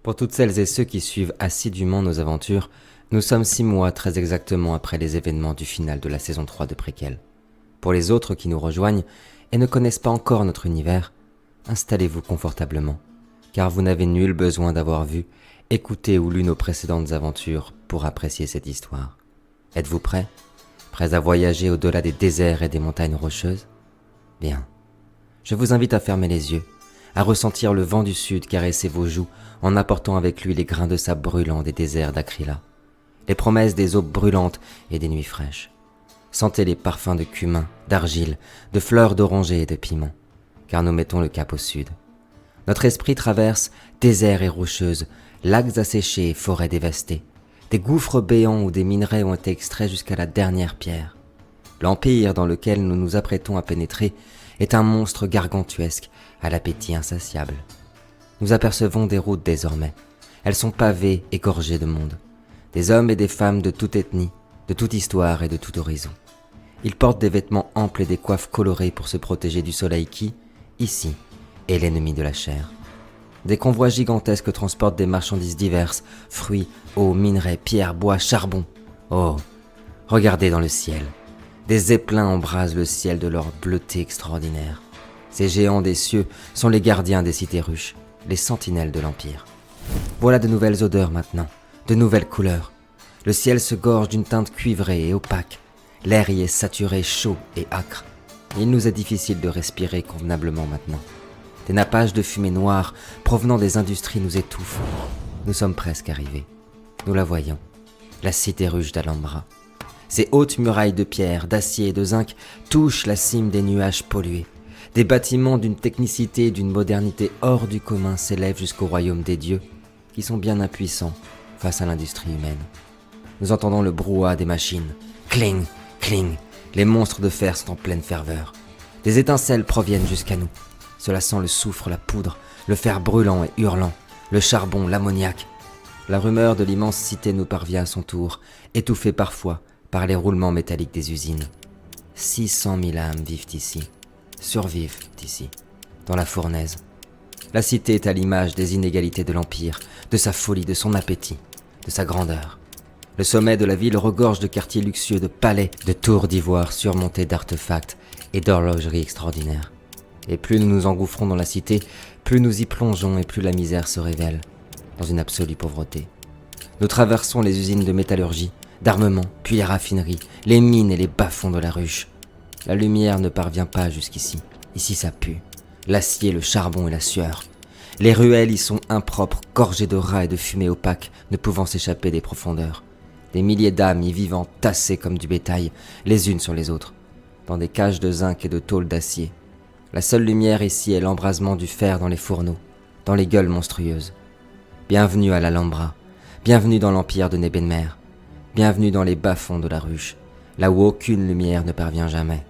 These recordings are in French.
Pour toutes celles et ceux qui suivent assidûment nos aventures, nous sommes 6 mois très exactement après les événements du final de la saison 3 de Préquel. Pour les autres qui nous rejoignent et ne connaissent pas encore notre univers, installez-vous confortablement, car vous n'avez nul besoin d'avoir vu, écouté ou lu nos précédentes aventures pour apprécier cette histoire. Êtes-vous prêts ? Prêts à voyager au-delà des déserts et des montagnes rocheuses ? Bien. Je vous invite à fermer les yeux, à ressentir le vent du sud caresser vos joues en apportant avec lui les grains de sable brûlants des déserts d'Akrila, les promesses des aubes brûlantes et des nuits fraîches. Sentez les parfums de cumin, d'argile, de fleurs d'oranger et de piment, car nous mettons le cap au sud. Notre esprit traverse déserts et rocheuses, lacs asséchés et forêts dévastées. Des gouffres béants où des minerais ont été extraits jusqu'à la dernière pierre. L'empire dans lequel nous nous apprêtons à pénétrer est un monstre gargantuesque à l'appétit insatiable. Nous apercevons des routes désormais. Elles sont pavées et gorgées de monde. Des hommes et des femmes de toute ethnie, de toute histoire et de tout horizon. Ils portent des vêtements amples et des coiffes colorées pour se protéger du soleil qui, ici, est l'ennemi de la chair. Des convois gigantesques transportent des marchandises diverses, fruits, eau, minerais, pierres, bois, charbon. Oh, regardez dans le ciel. Des zeppelins embrasent le ciel de leur bleuté extraordinaire. Ces géants des cieux sont les gardiens des cités ruches, les sentinelles de l'Empire. Voilà de nouvelles odeurs maintenant, de nouvelles couleurs. Le ciel se gorge d'une teinte cuivrée et opaque. L'air y est saturé, chaud et âcre. Il nous est difficile de respirer convenablement maintenant. Des nappages de fumée noire provenant des industries nous étouffent. Nous sommes presque arrivés. Nous la voyons, la cité ruche d'Alhambra. Ces hautes murailles de pierre, d'acier et de zinc touchent la cime des nuages pollués. Des bâtiments d'une technicité et d'une modernité hors du commun s'élèvent jusqu'au royaume des dieux, qui sont bien impuissants face à l'industrie humaine. Nous entendons le brouhaha des machines. Cling, cling, les monstres de fer sont en pleine ferveur. Des étincelles proviennent jusqu'à nous. Cela sent le soufre, la poudre, le fer brûlant et hurlant, le charbon, l'ammoniac. La rumeur de l'immense cité nous parvient à son tour, étouffée parfois par les roulements métalliques des usines. 600 000 âmes vivent ici, survivent ici, dans la fournaise. La cité est à l'image des inégalités de l'Empire, de sa folie, de son appétit, de sa grandeur. Le sommet de la ville regorge de quartiers luxueux, de palais, de tours d'ivoire surmontés d'artefacts et d'horlogeries extraordinaires. Et plus nous nous engouffrons dans la cité, plus nous y plongeons et plus la misère se révèle, dans une absolue pauvreté. Nous traversons les usines de métallurgie, d'armement, puis les raffineries, les mines et les bas-fonds de la ruche. La lumière ne parvient pas jusqu'ici. Ici ça pue. L'acier, le charbon et la sueur. Les ruelles y sont impropres, gorgées de rats et de fumée opaque, ne pouvant s'échapper des profondeurs. Des milliers d'âmes y vivent entassées comme du bétail, les unes sur les autres, dans des cages de zinc et de tôle d'acier. La seule lumière ici est l'embrasement du fer dans les fourneaux, dans les gueules monstrueuses. Bienvenue à l'Alhambra, bienvenue dans l'empire de Nebenmer, bienvenue dans les bas-fonds de la ruche, là où aucune lumière ne parvient jamais.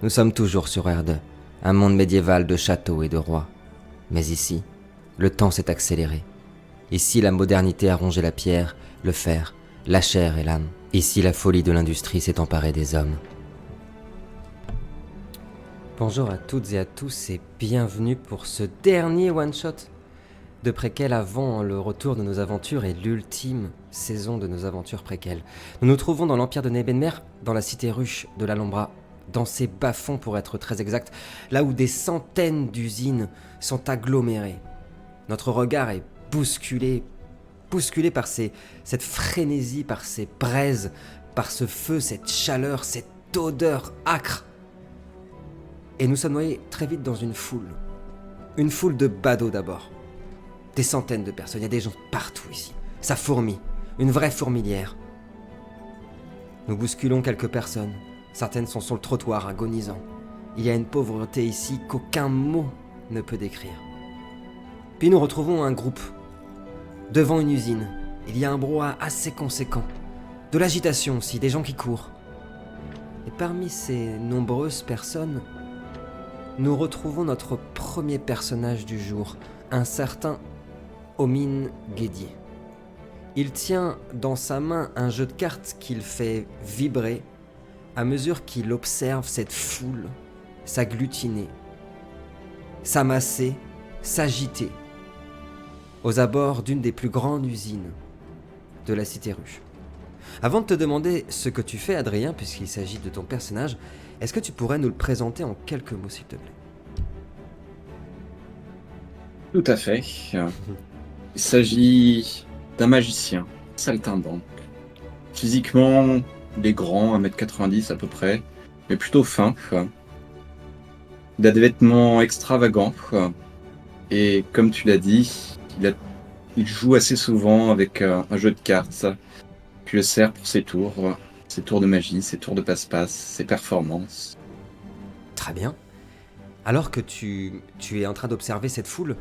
Nous sommes toujours sur Erde, un monde médiéval de châteaux et de rois. Mais ici, le temps s'est accéléré. Ici, la modernité a rongé la pierre, le fer, la chair et l'âme. Ici, la folie de l'industrie s'est emparée des hommes. Bonjour à toutes et à tous et bienvenue pour ce dernier one-shot de Préquel avant le retour de nos aventures et l'ultime saison de nos aventures Préquel. Nous nous trouvons dans l'Empire de Nebenmer, dans la cité ruche de l'Alhambra, dans ses bas-fonds pour être très exact, là où des centaines d'usines sont agglomérées. Notre regard est bousculé par cette frénésie, par ces braises, par ce feu, cette chaleur, cette odeur âcre. Et nous sommes noyés très vite dans une foule de badauds d'abord. Des centaines de personnes, il y a des gens partout ici. Ça fourmille, une vraie fourmilière. Nous bousculons quelques personnes. Certaines sont sur le trottoir, agonisant. Il y a une pauvreté ici qu'aucun mot ne peut décrire. Puis nous retrouvons un groupe. Devant une usine, il y a un brouhaha assez conséquent. De l'agitation aussi, des gens qui courent. Et parmi ces nombreuses personnes, nous retrouvons notre premier personnage du jour, un certain Omin Ghedi. Il tient dans sa main un jeu de cartes qu'il fait vibrer à mesure qu'il observe cette foule s'agglutiner, s'amasser, s'agiter. aux abords d'une des plus grandes usines de la cité ruche. Avant de te demander ce que tu fais, Adrien, puisqu'il s'agit de ton personnage, est-ce que tu pourrais nous le présenter en quelques mots, s'il te plaît? Tout à fait. Il s'agit d'un magicien, saltimbanque. Physiquement, il est grand, 1,90 m à peu près, mais plutôt fin. Il a des vêtements extravagants. Et comme tu l'as dit, il joue assez souvent avec un jeu de cartes, qui le sert pour ses tours de magie, ses tours de passe-passe, ses performances. Très bien. Alors que tu es en train d'observer cette foule,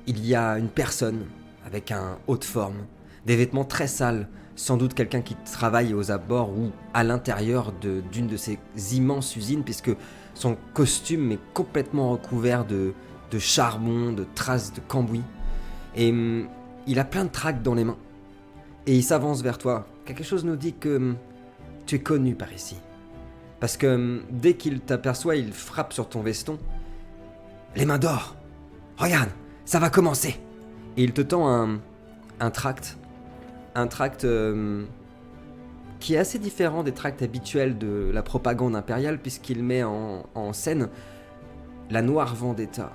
il y a une personne avec un haut de forme, des vêtements très sales, sans doute quelqu'un qui travaille aux abords ou à l'intérieur d'une de ces immenses usines, puisque son costume est complètement recouvert de charbon, de traces de cambouis. Et il a plein de tracts dans les mains. Et il s'avance vers toi. Quelque chose nous dit que tu es connu par ici. Parce que dès qu'il t'aperçoit, il frappe sur ton veston. Les mains d'or! Regarde, ça va commencer! Et il te tend un tract. Un tract qui est assez différent des tracts habituels de la propagande impériale, puisqu'il met en scène la Noire Vendetta.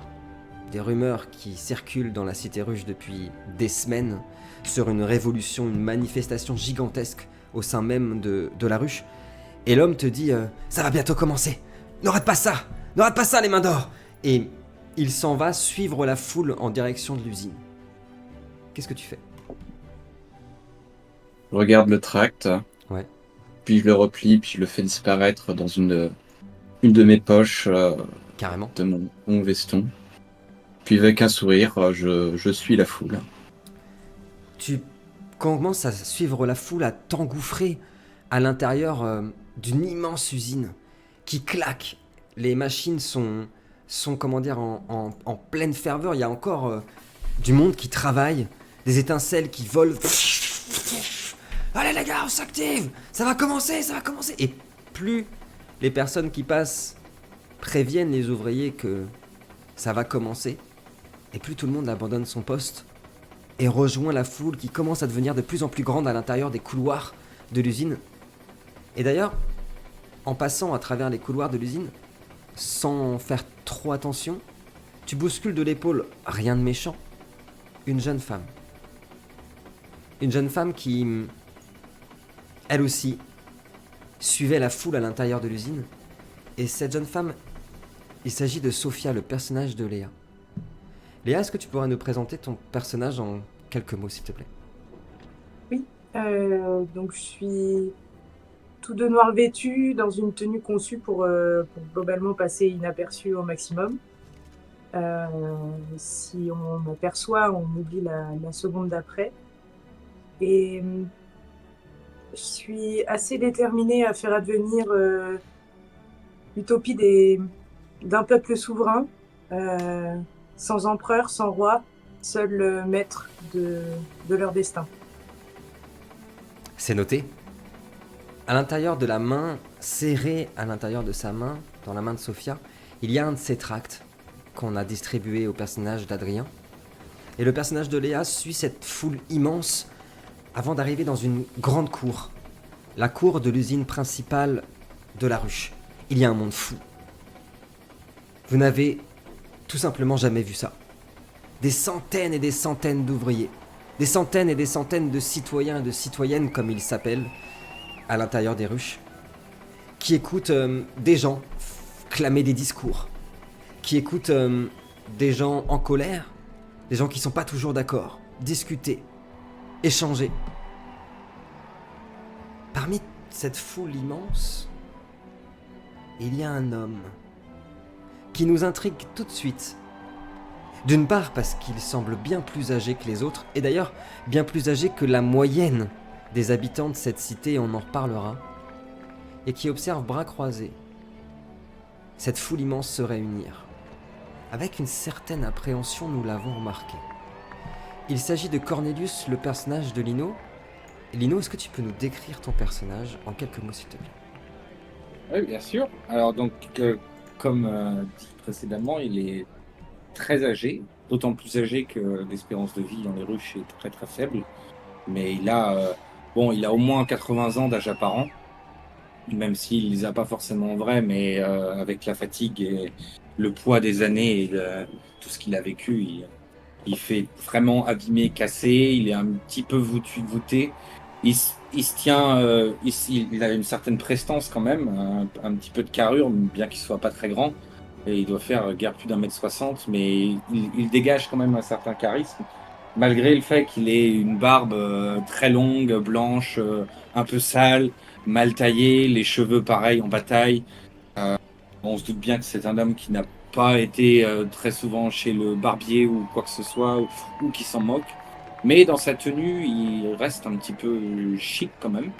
Des rumeurs qui circulent dans la cité ruche depuis des semaines sur une révolution, une manifestation gigantesque au sein même de la ruche. Et l'homme te dit ça va bientôt commencer. Ne rate pas ça! Ne rate pas ça, les mains d'or! Et il s'en va suivre la foule en direction de l'usine. Qu'est-ce que tu fais? Je regarde le tract, Ouais. puis je le replie, puis je le fais disparaître dans une de mes poches Carrément. de mon veston. Puis avec un sourire, je suis la foule. Tu commences à suivre la foule, à t'engouffrer à l'intérieur d'une immense usine qui claque. Les machines sont comment dire, en pleine ferveur. Il y a encore du monde qui travaille, des étincelles qui volent. Allez les gars, on s'active! Ça va commencer, ça va commencer! Et plus les personnes qui passent préviennent les ouvriers que ça va commencer, et plus tout le monde abandonne son poste et rejoint la foule qui commence à devenir de plus en plus grande à l'intérieur des couloirs de l'usine. Et d'ailleurs, en passant à travers les couloirs de l'usine, sans faire trop attention, tu bouscules de l'épaule, rien de méchant, une jeune femme. Une jeune femme qui, elle aussi, suivait la foule à l'intérieur de l'usine. Et cette jeune femme, il s'agit de Sophia, le personnage de Léa. Léa, est-ce que tu pourrais nous présenter ton personnage en quelques mots, s'il te plaît? Oui, donc je suis tout de noir vêtue dans une tenue conçue pour globalement passer inaperçue au maximum. Si on m'aperçoit, on m'oublie la seconde d'après. Et je suis assez déterminée à faire advenir l'utopie d'un peuple souverain, sans empereur, sans roi, seul maître de leur destin. C'est noté. À l'intérieur de la main, serrée à l'intérieur de sa main, dans la main de Sophia, il y a un de ces tracts qu'on a distribué au personnage d'Adrien. Et le personnage de Léa suit cette foule immense avant d'arriver dans une grande cour. La cour de l'usine principale de la ruche. Il y a un monde fou. Vous n'avez tout simplement jamais vu ça. Des centaines et des centaines d'ouvriers. Des centaines et des centaines de citoyens et de citoyennes, comme ils s'appellent, à l'intérieur des ruches, qui écoutent des gens clamer des discours, qui écoutent des gens en colère, des gens qui sont pas toujours d'accord, discuter, échanger. Parmi cette foule immense, il y a un homme qui nous intrigue tout de suite. D'une part parce qu'il semble bien plus âgé que les autres, et d'ailleurs bien plus âgé que la moyenne des habitants de cette cité, on en reparlera, et qui observe bras croisés cette foule immense se réunir. Avec une certaine appréhension, nous l'avons remarqué. Il s'agit de Cornelius, le personnage de Lino. Lino, est-ce que tu peux nous décrire ton personnage en quelques mots, s'il te plaît? Oui, bien sûr. Alors donc, comme dit précédemment, il est très âgé, d'autant plus âgé que l'espérance de vie dans les ruches est très très faible. Mais il a au moins 80 ans d'âge apparent, même s'il les a pas forcément en vrai, mais avec la fatigue et le poids des années et tout ce qu'il a vécu, il fait vraiment abîmé, cassé, il est un petit peu voûté. Il se tient, il a une certaine prestance quand même, un petit peu de carrure, bien qu'il soit pas très grand. Et il doit faire guère plus d'1,60 m, mais il dégage quand même un certain charisme, malgré le fait qu'il ait une barbe très longue, blanche, un peu sale, mal taillée, les cheveux pareils en bataille. On se doute bien que c'est un homme qui n'a pas été très souvent chez le barbier ou quoi que ce soit, ou qui s'en moque. Mais dans sa tenue, il reste un petit peu chic quand même,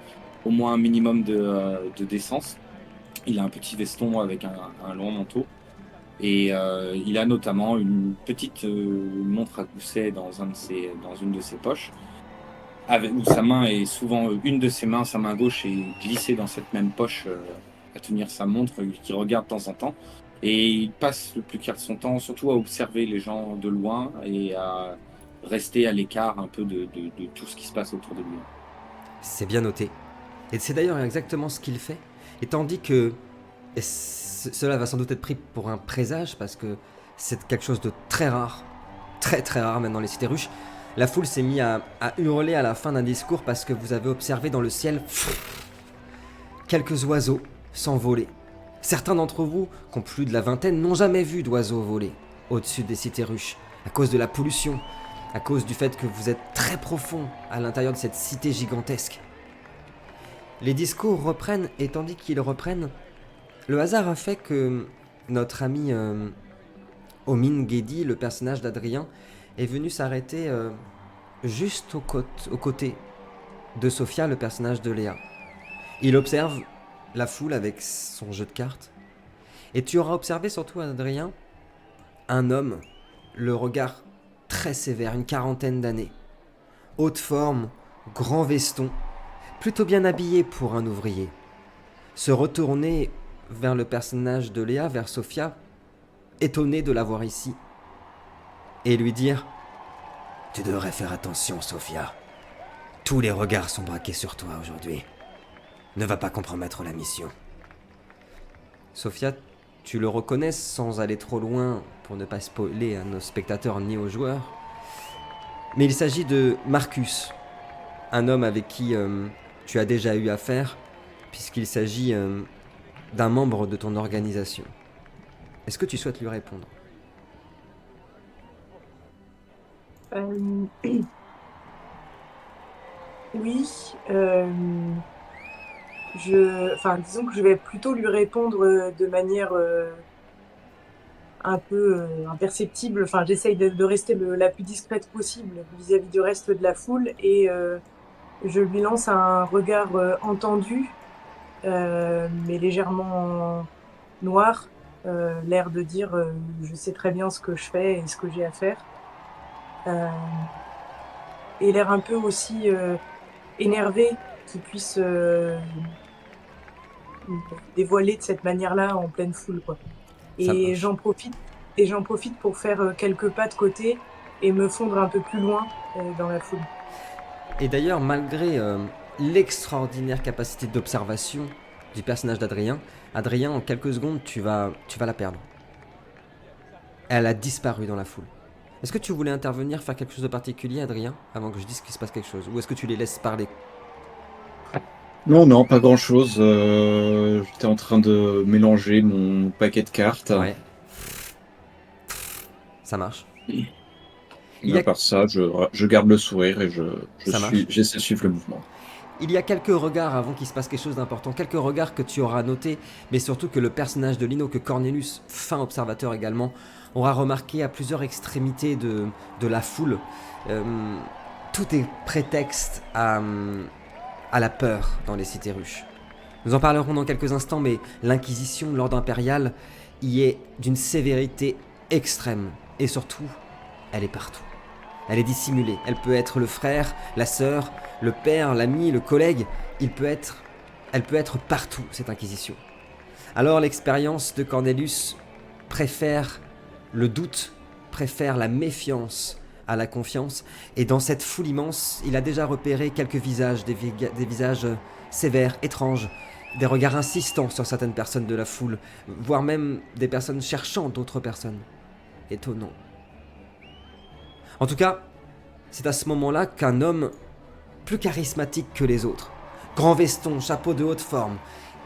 au moins un minimum de décence. Il a un petit veston avec un long manteau. Et il a notamment une petite montre à gousset dans une de ses poches, où sa main est souvent, une de ses mains, sa main gauche est glissée dans cette même poche à tenir sa montre qu'il regarde de temps en temps. Et il passe le plus clair de son temps surtout à observer les gens de loin et à rester à l'écart un peu de tout ce qui se passe autour de lui. C'est bien noté. Et c'est d'ailleurs exactement ce qu'il fait. Et tandis que cela va sans doute être pris pour un présage, parce que c'est quelque chose de très rare, très très rare même dans les cités ruches, la foule s'est mise à hurler à la fin d'un discours parce que vous avez observé dans le ciel quelques oiseaux s'envoler. Certains d'entre vous, qui ont plus de la vingtaine, n'ont jamais vu d'oiseaux voler au-dessus des cités ruches, à cause de la pollution, à cause du fait que vous êtes très profond à l'intérieur de cette cité gigantesque. Les discours reprennent, et tandis qu'ils reprennent, le hasard a fait que notre ami Omin Guedi, le personnage d'Adrien, est venu s'arrêter juste aux côtés de Sophia, le personnage de Léa. Il observe la foule avec son jeu de cartes. Et tu auras observé surtout, Adrien, un homme, le regard très sévère, une quarantaine d'années, haute forme, grand veston, plutôt bien habillé pour un ouvrier, se retourner vers le personnage de Léa, vers Sophia, étonné de la voir ici, et lui dire « Tu devrais faire attention, Sophia. Tous les regards sont braqués sur toi aujourd'hui. Ne va pas compromettre la mission. » Sophia, tu le reconnais sans aller trop loin pour ne pas spoiler à nos spectateurs ni aux joueurs. Mais il s'agit de Marcus, un homme avec qui tu as déjà eu affaire, puisqu'il s'agit d'un membre de ton organisation. Est-ce que tu souhaites lui répondre ? Oui. Disons que je vais plutôt lui répondre de manière un peu imperceptible. Enfin, j'essaye de rester la plus discrète possible vis-à-vis du reste de la foule, et je lui lance un regard entendu, mais légèrement noir, l'air de dire je sais très bien ce que je fais et ce que j'ai à faire. Et l'air un peu aussi énervé qu'il puisse dévoiler de cette manière-là en pleine foule, quoi. Et j'en profite pour faire quelques pas de côté et me fondre un peu plus loin dans la foule. Et d'ailleurs, malgré l'extraordinaire capacité d'observation du personnage d'Adrien, Adrien, en quelques secondes, tu vas la perdre. Elle a disparu dans la foule. Est-ce que tu voulais intervenir, faire quelque chose de particulier, Adrien, avant que je dise qu'il se passe quelque chose ? Ou est-ce que tu les laisses parler ? Non, pas grand-chose. J'étais en train de mélanger mon paquet de cartes. Ouais. Ça marche. Mais à part ça, je garde le sourire et Ça j'essaie de suivre le mouvement. Il y a quelques regards avant qu'il se passe quelque chose d'important, quelques regards que tu auras notés, mais surtout que le personnage de Lino, que Cornelius, fin observateur également, aura remarqué à plusieurs extrémités de la foule. Tout est prétexte à la peur dans les cités ruches. Nous en parlerons dans quelques instants, mais l'Inquisition, l'ordre impérial, y est d'une sévérité extrême. Et surtout, elle est partout. Elle est dissimulée. Elle peut être le frère, la sœur, le père, l'ami, le collègue. Elle peut être partout, cette Inquisition. Alors l'expérience de Cornelius préfère le doute, préfère la méfiance à la confiance. Et dans cette foule immense, il a déjà repéré quelques visages, des visages sévères, étranges, des regards insistants sur certaines personnes de la foule, voire même des personnes cherchant d'autres personnes. Étonnant. En tout cas, c'est à ce moment-là qu'un homme plus charismatique que les autres, grand veston, chapeau de haute forme,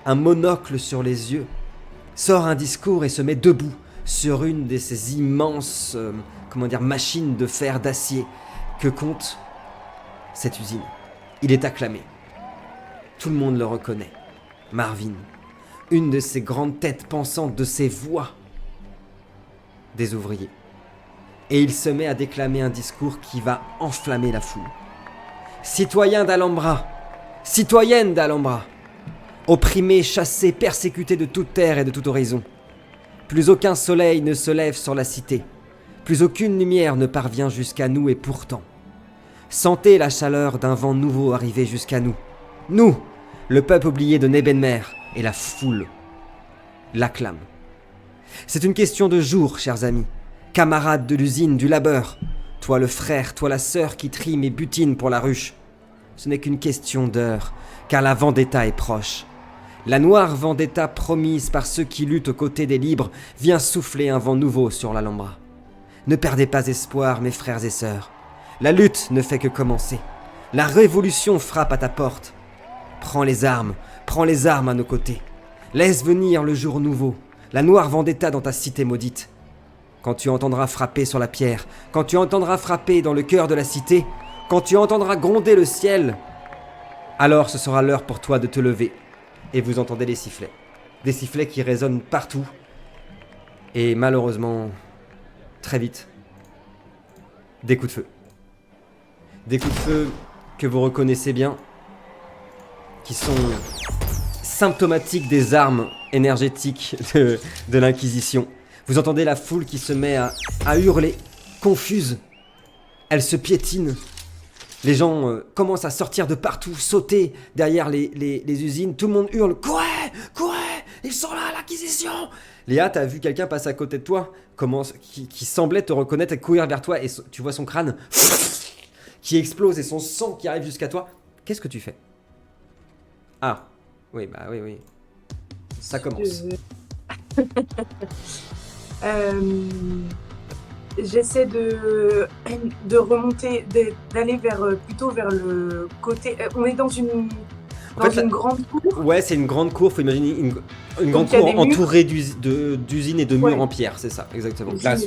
un monocle sur les yeux, sort un discours et se met debout sur une de ces immenses machines de fer d'acier que compte cette usine. Il est acclamé. Tout le monde le reconnaît. Marvin, une de ces grandes têtes pensantes, de ces voix des ouvriers. Et il se met à déclamer un discours qui va enflammer la foule. Citoyens d'Alhambra, citoyennes d'Alhambra, opprimés, chassés, persécutés de toute terre et de tout horizon. Plus aucun soleil ne se lève sur la cité. Plus aucune lumière ne parvient jusqu'à nous et pourtant, sentez la chaleur d'un vent nouveau arriver jusqu'à nous. Nous, le peuple oublié de Nebenmer, et la foule l'acclame. C'est une question de jours, chers amis, camarades de l'usine, du labeur. Toi le frère, toi la sœur qui trime et butine pour la ruche. Ce n'est qu'une question d'heure, car la vendetta est proche. La noire vendetta promise par ceux qui luttent aux côtés des libres vient souffler un vent nouveau sur l'Alhambra. Ne perdez pas espoir, mes frères et sœurs. La lutte ne fait que commencer. La révolution frappe à ta porte. Prends les armes à nos côtés. Laisse venir le jour nouveau, la noire vendetta dans ta cité maudite. Quand tu entendras frapper sur la pierre, quand tu entendras frapper dans le cœur de la cité, quand tu entendras gronder le ciel, alors ce sera l'heure pour toi de te lever. Et vous entendez les sifflets. Des sifflets qui résonnent partout. Et malheureusement, très vite, des coups de feu. Des coups de feu que vous reconnaissez bien, qui sont symptomatiques des armes énergétiques de l'Inquisition. Vous entendez la foule qui se met à hurler, confuse. Elle se piétine. Les gens commencent à sortir de partout, sauter derrière les usines. Tout le monde hurle « Courez, courez, ils sont là, l'Inquisition !» Léa, t'as vu quelqu'un passer à côté de toi qui semblait te reconnaître et courir vers toi. Et tu vois son crâne qui explose et son sang qui arrive jusqu'à toi. Qu'est-ce que tu fais? Ah, oui. Ça commence. J'essaie de remonter, d'aller plutôt vers le côté. On est dans une grande cour. Ouais, c'est une grande cour. Faut imaginer une grande cour entourée d'usines et de murs en pierre. C'est ça, exactement. C'est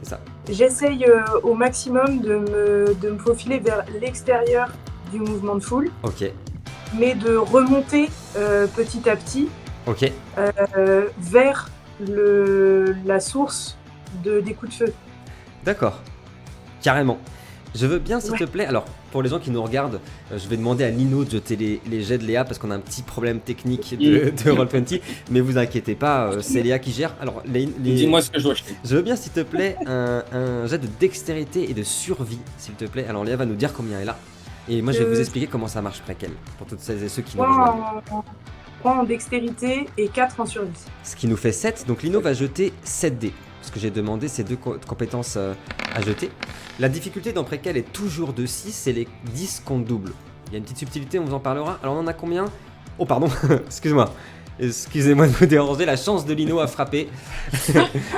ça. J'essaye au maximum de me faufiler vers l'extérieur du mouvement de foule. Ok. Mais de remonter petit à petit. Ok. Vers la source des coups de feu. D'accord. Carrément. Je veux bien, s'il te plaît, alors pour les gens qui nous regardent, je vais demander à Lino de jeter les jets de Léa parce qu'on a un petit problème technique de Roll20, mais vous inquiétez pas, c'est Léa qui gère. Alors, dis-moi ce que je dois acheter. Je veux bien, s'il te plaît, un jet de dextérité et de survie, s'il te plaît. Alors Léa va nous dire combien elle a. Et moi, je vais vous expliquer comment ça marche préquel, pour toutes celles et ceux qui nous rejoignent. 3 en dextérité et 4 en survie. Ce qui nous fait 7, donc Lino va jeter 7 dés. Ce que j'ai demandé, c'est 2 compétences à jeter. La difficulté dans préquel est toujours de 6, c'est les 10 qu'on double. Il y a une petite subtilité, on vous en parlera. Alors on en a combien? Oh pardon, excusez-moi de vous déranger, la chance de Lino à frapper.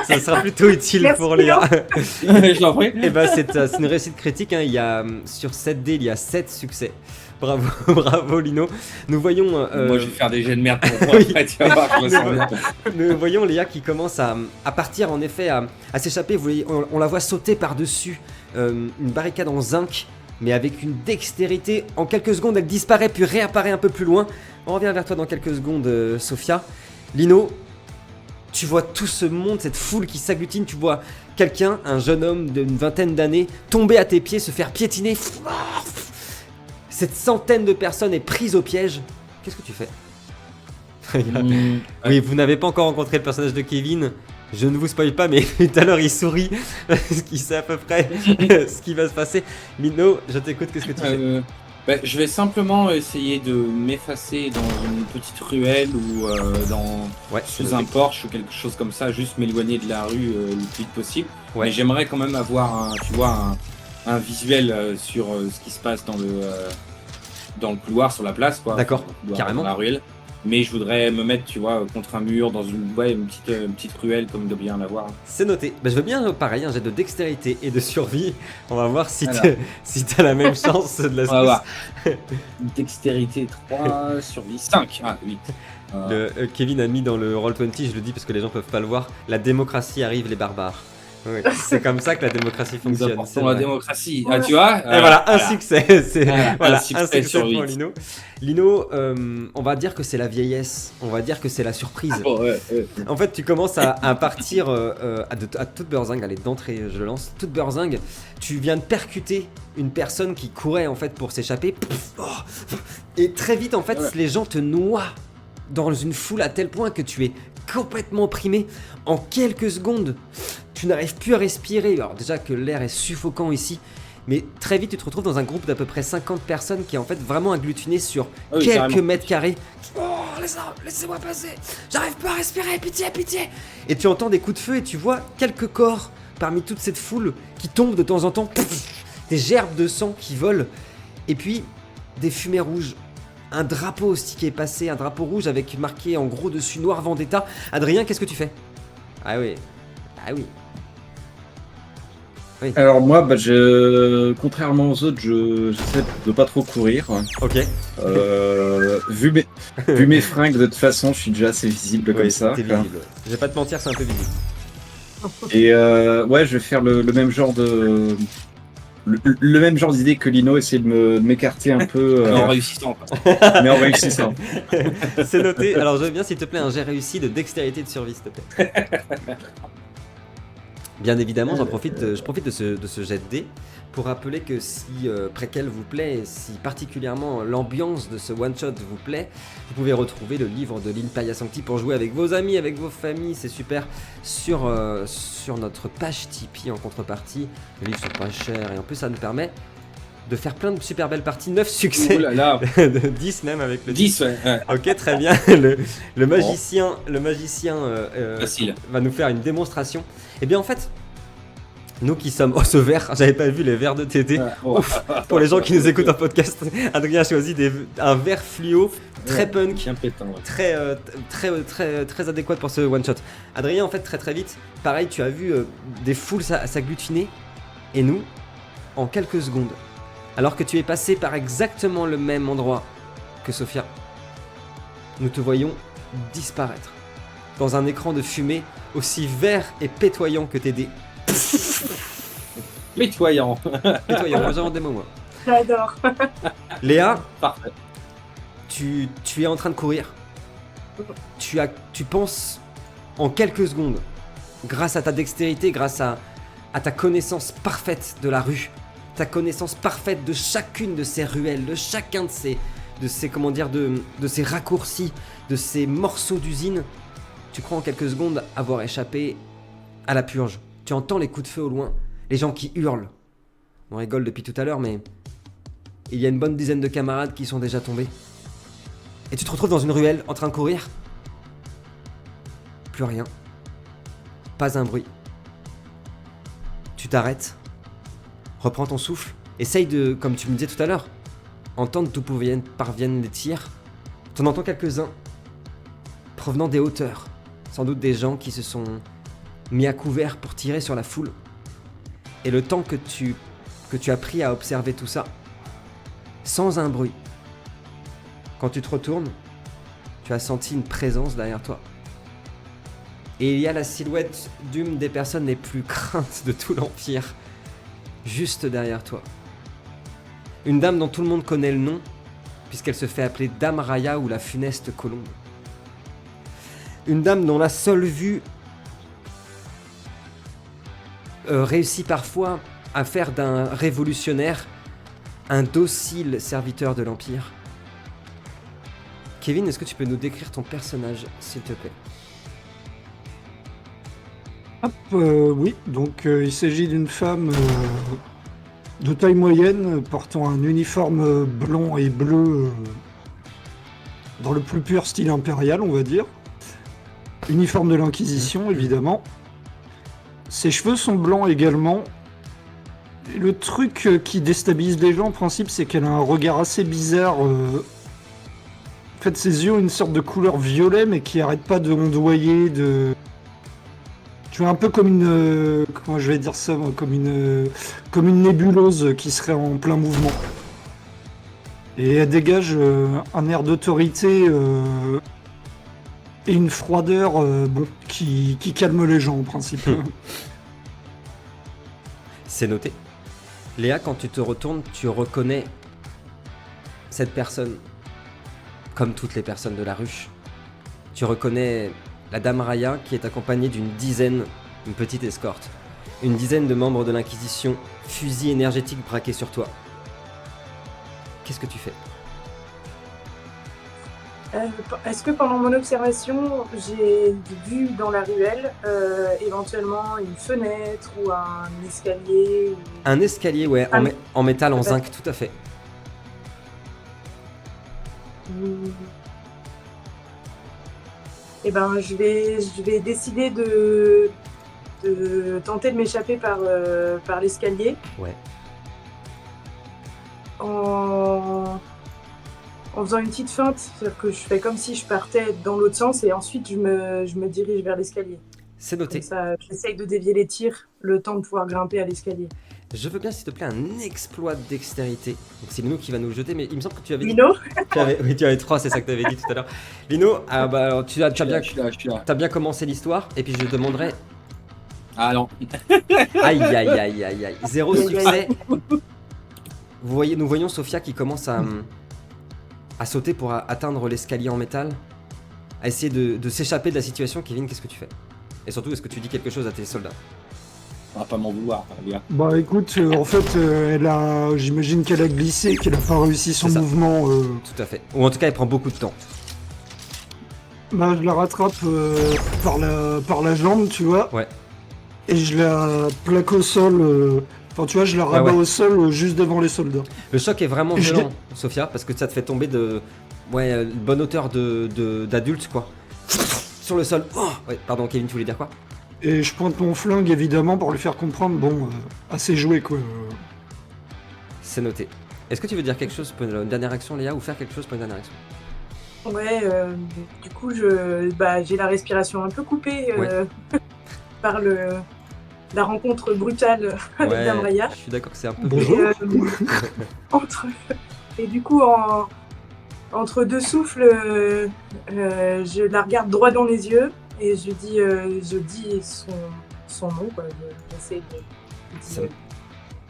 Ça sera plutôt utile pour Léa. Je l'en prie. Et ben c'est une réussite critique, hein. Il y a, sur 7 dés, il y a 7 succès. Bravo Lino. Nous voyons... Moi je vais faire des jets de merde pour moi. Après, tu vas voir comment ça va. Nous voyons Léa qui commence à partir en effet, à s'échapper. Vous voyez, on la voit sauter par-dessus une barricade en zinc, mais avec une dextérité. En quelques secondes, elle disparaît puis réapparaît un peu plus loin. On revient vers toi dans quelques secondes, Sophia. Lino, tu vois tout ce monde, cette foule qui s'agglutine. Tu vois quelqu'un, un jeune homme d'une vingtaine d'années, tomber à tes pieds, se faire piétiner. Cette centaine de personnes est prise au piège. Qu'est-ce que tu fais? Oui, vous n'avez pas encore rencontré le personnage de Kevin. Je ne vous spoil pas, mais tout à l'heure il sourit. Parce qu'il sait à peu près ce qui va se passer. Lino, je t'écoute, qu'est-ce que tu fais? Je vais simplement essayer de m'effacer dans une petite ruelle ou sous un porche ou quelque chose comme ça, juste m'éloigner de la rue le plus vite possible. Ouais. Mais j'aimerais quand même avoir un visuel sur ce qui se passe dans le couloir, sur la place, quoi. D'accord, Dans le couloir, carrément. dans la ruelle. Mais je voudrais me mettre, contre un mur, dans une petite ruelle comme il doit bien l'avoir. C'est noté. Je veux bien, pareil, un jet de dextérité et de survie. On va voir si Alors. t'as la même chance de la On va voir. Dextérité 3 sur 10. 5. Ah, 8. Kevin a mis dans le Roll20, je le dis parce que les gens peuvent pas le voir, la démocratie arrive, les barbares. Oui, c'est comme ça que la démocratie Nous fonctionne. apportons c'est la vrai. démocratie. Ah, tu vois. Et voilà, un succès. C'est Voilà, un un succès succès sur pour 8. Lino. Lino, on va dire que c'est la vieillesse. On va dire que c'est la surprise. Oh, ouais. En fait, tu commences à partir à toute beurzingue. Allez, d'entrée, je le lance. Toute beurzingue. Tu viens de percuter une personne qui courait en fait pour s'échapper. Et très vite, en fait, Ouais. les gens te noient dans une foule à tel point que tu es complètement opprimé. En quelques secondes, tu n'arrives plus à respirer. Alors déjà que l'air est suffocant ici. Mais très vite, tu te retrouves dans un groupe d'à peu près 50 personnes qui est en fait vraiment agglutiné sur Ah oui, quelques carrément. mètres carrés. Oh, laissez-moi passer. J'arrive pas à respirer, pitié, pitié. Et tu entends des coups de feu et tu vois quelques corps parmi toute cette foule qui tombent de temps en temps. Des gerbes de sang qui volent. Et puis, des fumées rouges. Un drapeau aussi qui est passé, un drapeau rouge avec marqué en gros dessus Noir Vendetta. Adrien, qu'est-ce que tu fais? Ah oui. Ah oui. Alors moi, contrairement aux autres, j'essaie de pas trop courir. Ok. Vu mes fringues, de toute façon, je suis déjà assez visible comme Oui, ça. t'es visible. Je vais pas te mentir, c'est un peu visible. Et ouais, je vais faire le même genre de... Le même genre d'idée que Lino, essayer de m'écarter un peu, En réussissant. Quoi. mais en réussissant. C'est noté. Alors je veux bien, s'il te plaît, un jet réussi de dextérité de survie, s'il te plaît. Bien évidemment, je profite de ce jet de dés pour rappeler que si Préquel vous plaît, et si particulièrement l'ambiance de ce one-shot vous plaît, vous pouvez retrouver le livre de l'Impaya Sancti pour jouer avec vos amis, avec vos familles, c'est super, sur notre page Tipeee en contrepartie. Le livre sont pas cher et en plus ça nous permet de faire plein de super belles parties, 9 succès, Oh là là. de 10 même avec le 10, ouais. Ok, très bien. Le magicien Facile. va nous faire une démonstration. Et bien en fait, nous qui sommes... Oh, ce verre, j'avais pas vu les verres de TD. Oh. Pour les gens qui nous écoutent en podcast, Adrien a choisi un verre fluo, très Ouais. punk, Bien pétant. Ouais. très adéquat pour ce one shot. Adrien, en fait, très vite, pareil, tu as vu des foules s'agglutiner, et nous, en quelques secondes, alors que tu es passé par exactement le même endroit que Sophia, nous te voyons disparaître dans un écran de fumée aussi vert et pétoyant que tes dés. Pétoyant. Pétoyant, moi j'invente des mots, moi. J'adore. Léa, Parfait. tu es en train de courir. Tu penses en quelques secondes, grâce à ta dextérité, grâce à ta connaissance parfaite de la rue, ta connaissance parfaite de chacune de ces ruelles, de chacun de ces raccourcis, de ces morceaux d'usine, tu crois en quelques secondes avoir échappé à la purge. Tu entends les coups de feu au loin, les gens qui hurlent. On rigole depuis tout à l'heure, mais il y a une bonne dizaine de camarades qui sont déjà tombés. Et tu te retrouves dans une ruelle, en train de courir. Plus rien. Pas un bruit. Tu t'arrêtes. Reprends ton souffle. Essaye de, comme tu me disais tout à l'heure, entendre d'où parviennent les tirs. T'en entends quelques-uns, provenant des hauteurs. Sans doute des gens qui se sont mis à couvert pour tirer sur la foule. Et le temps que tu as pris à observer tout ça, sans un bruit, quand tu te retournes, tu as senti une présence derrière toi. Et il y a la silhouette d'une des personnes les plus craintes de tout l'Empire, juste derrière toi. Une dame dont tout le monde connaît le nom, puisqu'elle se fait appeler Dame Raya ou la funeste colombe. Une dame dont la seule vue réussit parfois à faire d'un révolutionnaire un docile serviteur de l'Empire. Kevin, est-ce que tu peux nous décrire ton personnage, s'il te plaît? Oui, donc il s'agit d'une femme de taille moyenne, portant un uniforme blanc et bleu dans le plus pur style impérial, on va dire. Uniforme de l'Inquisition, évidemment. Ses cheveux sont blancs également. Et le truc qui déstabilise les gens, en principe, c'est qu'elle a un regard assez bizarre. En fait, ses yeux ont une sorte de couleur violet, mais qui arrête pas de ondoyer, de... Tu vois, un peu comme une... comment je vais dire ça, moi, comme une nébuleuse qui serait en plein mouvement. Et elle dégage un air d'autorité et une froideur qui calme les gens, en principe. C'est noté. Léa, quand tu te retournes, tu reconnais cette personne, comme toutes les personnes de la ruche. Tu reconnais la dame Raya qui est accompagnée d'une dizaine, une petite escorte, une dizaine de membres de l'Inquisition, fusils énergétiques braqués sur toi. Qu'est-ce que tu fais ? Est-ce que pendant mon observation, j'ai vu dans la ruelle éventuellement une fenêtre ou un escalier ou... Un escalier, ouais, en métal, en zinc, tout à fait. Eh ben, je vais décider de tenter de m'échapper par l'escalier. Ouais. En faisant une petite feinte, c'est-à-dire que je fais comme si je partais dans l'autre sens et ensuite je me dirige vers l'escalier. C'est noté. Comme ça, j'essaye de dévier les tirs, le temps de pouvoir grimper à l'escalier. Je veux bien, s'il te plaît, un exploit de dextérité. Donc c'est Lino qui va nous le jeter, mais il me semble que tu avais Lino Oui, tu avais 3, c'est ça que tu avais dit tout à l'heure. Lino, alors, tu as bien, Je suis là. t'as bien commencé l'histoire, et puis je demanderai... Ah non. Aïe, aïe, aïe, aïe, aïe. 0 Aïe, aïe, succès. Nous voyons Sophia qui commence à sauter pour atteindre l'escalier en métal, à essayer de s'échapper de la situation. Kevin, qu'est-ce que tu fais ? Et surtout, est-ce que tu dis quelque chose à tes soldats ? On va pas m'en vouloir, les gars. Bah écoute, en fait, j'imagine qu'elle a glissé, qu'elle a pas réussi son C'est ça. mouvement. Tout à fait. Ou en tout cas, elle prend beaucoup de temps. Bah je la rattrape par la jambe, tu vois. Ouais. Et je la plaque au sol. Enfin, tu vois, je la rabats ouais. au sol juste devant les soldats. Le choc est vraiment Et je violent, Sophia, parce que ça te fait tomber de... Ouais, une bonne hauteur d'adulte, quoi. Sur le sol. Oh ouais, pardon, Kevin, tu voulais dire quoi ? Et je pointe mon flingue, évidemment, pour lui faire comprendre, bon, assez joué, quoi. C'est noté. Est-ce que tu veux dire quelque chose pour une dernière action, Léa, ou faire quelque chose pour une dernière action ? Ouais, du coup, j'ai la respiration un peu coupée par la rencontre brutale avec Dame Raya. Je suis d'accord que c'est un peu... Bonjour. Et du coup, entre deux souffles, je la regarde droit dans les yeux et je dis son nom, quoi. J'essaie de dire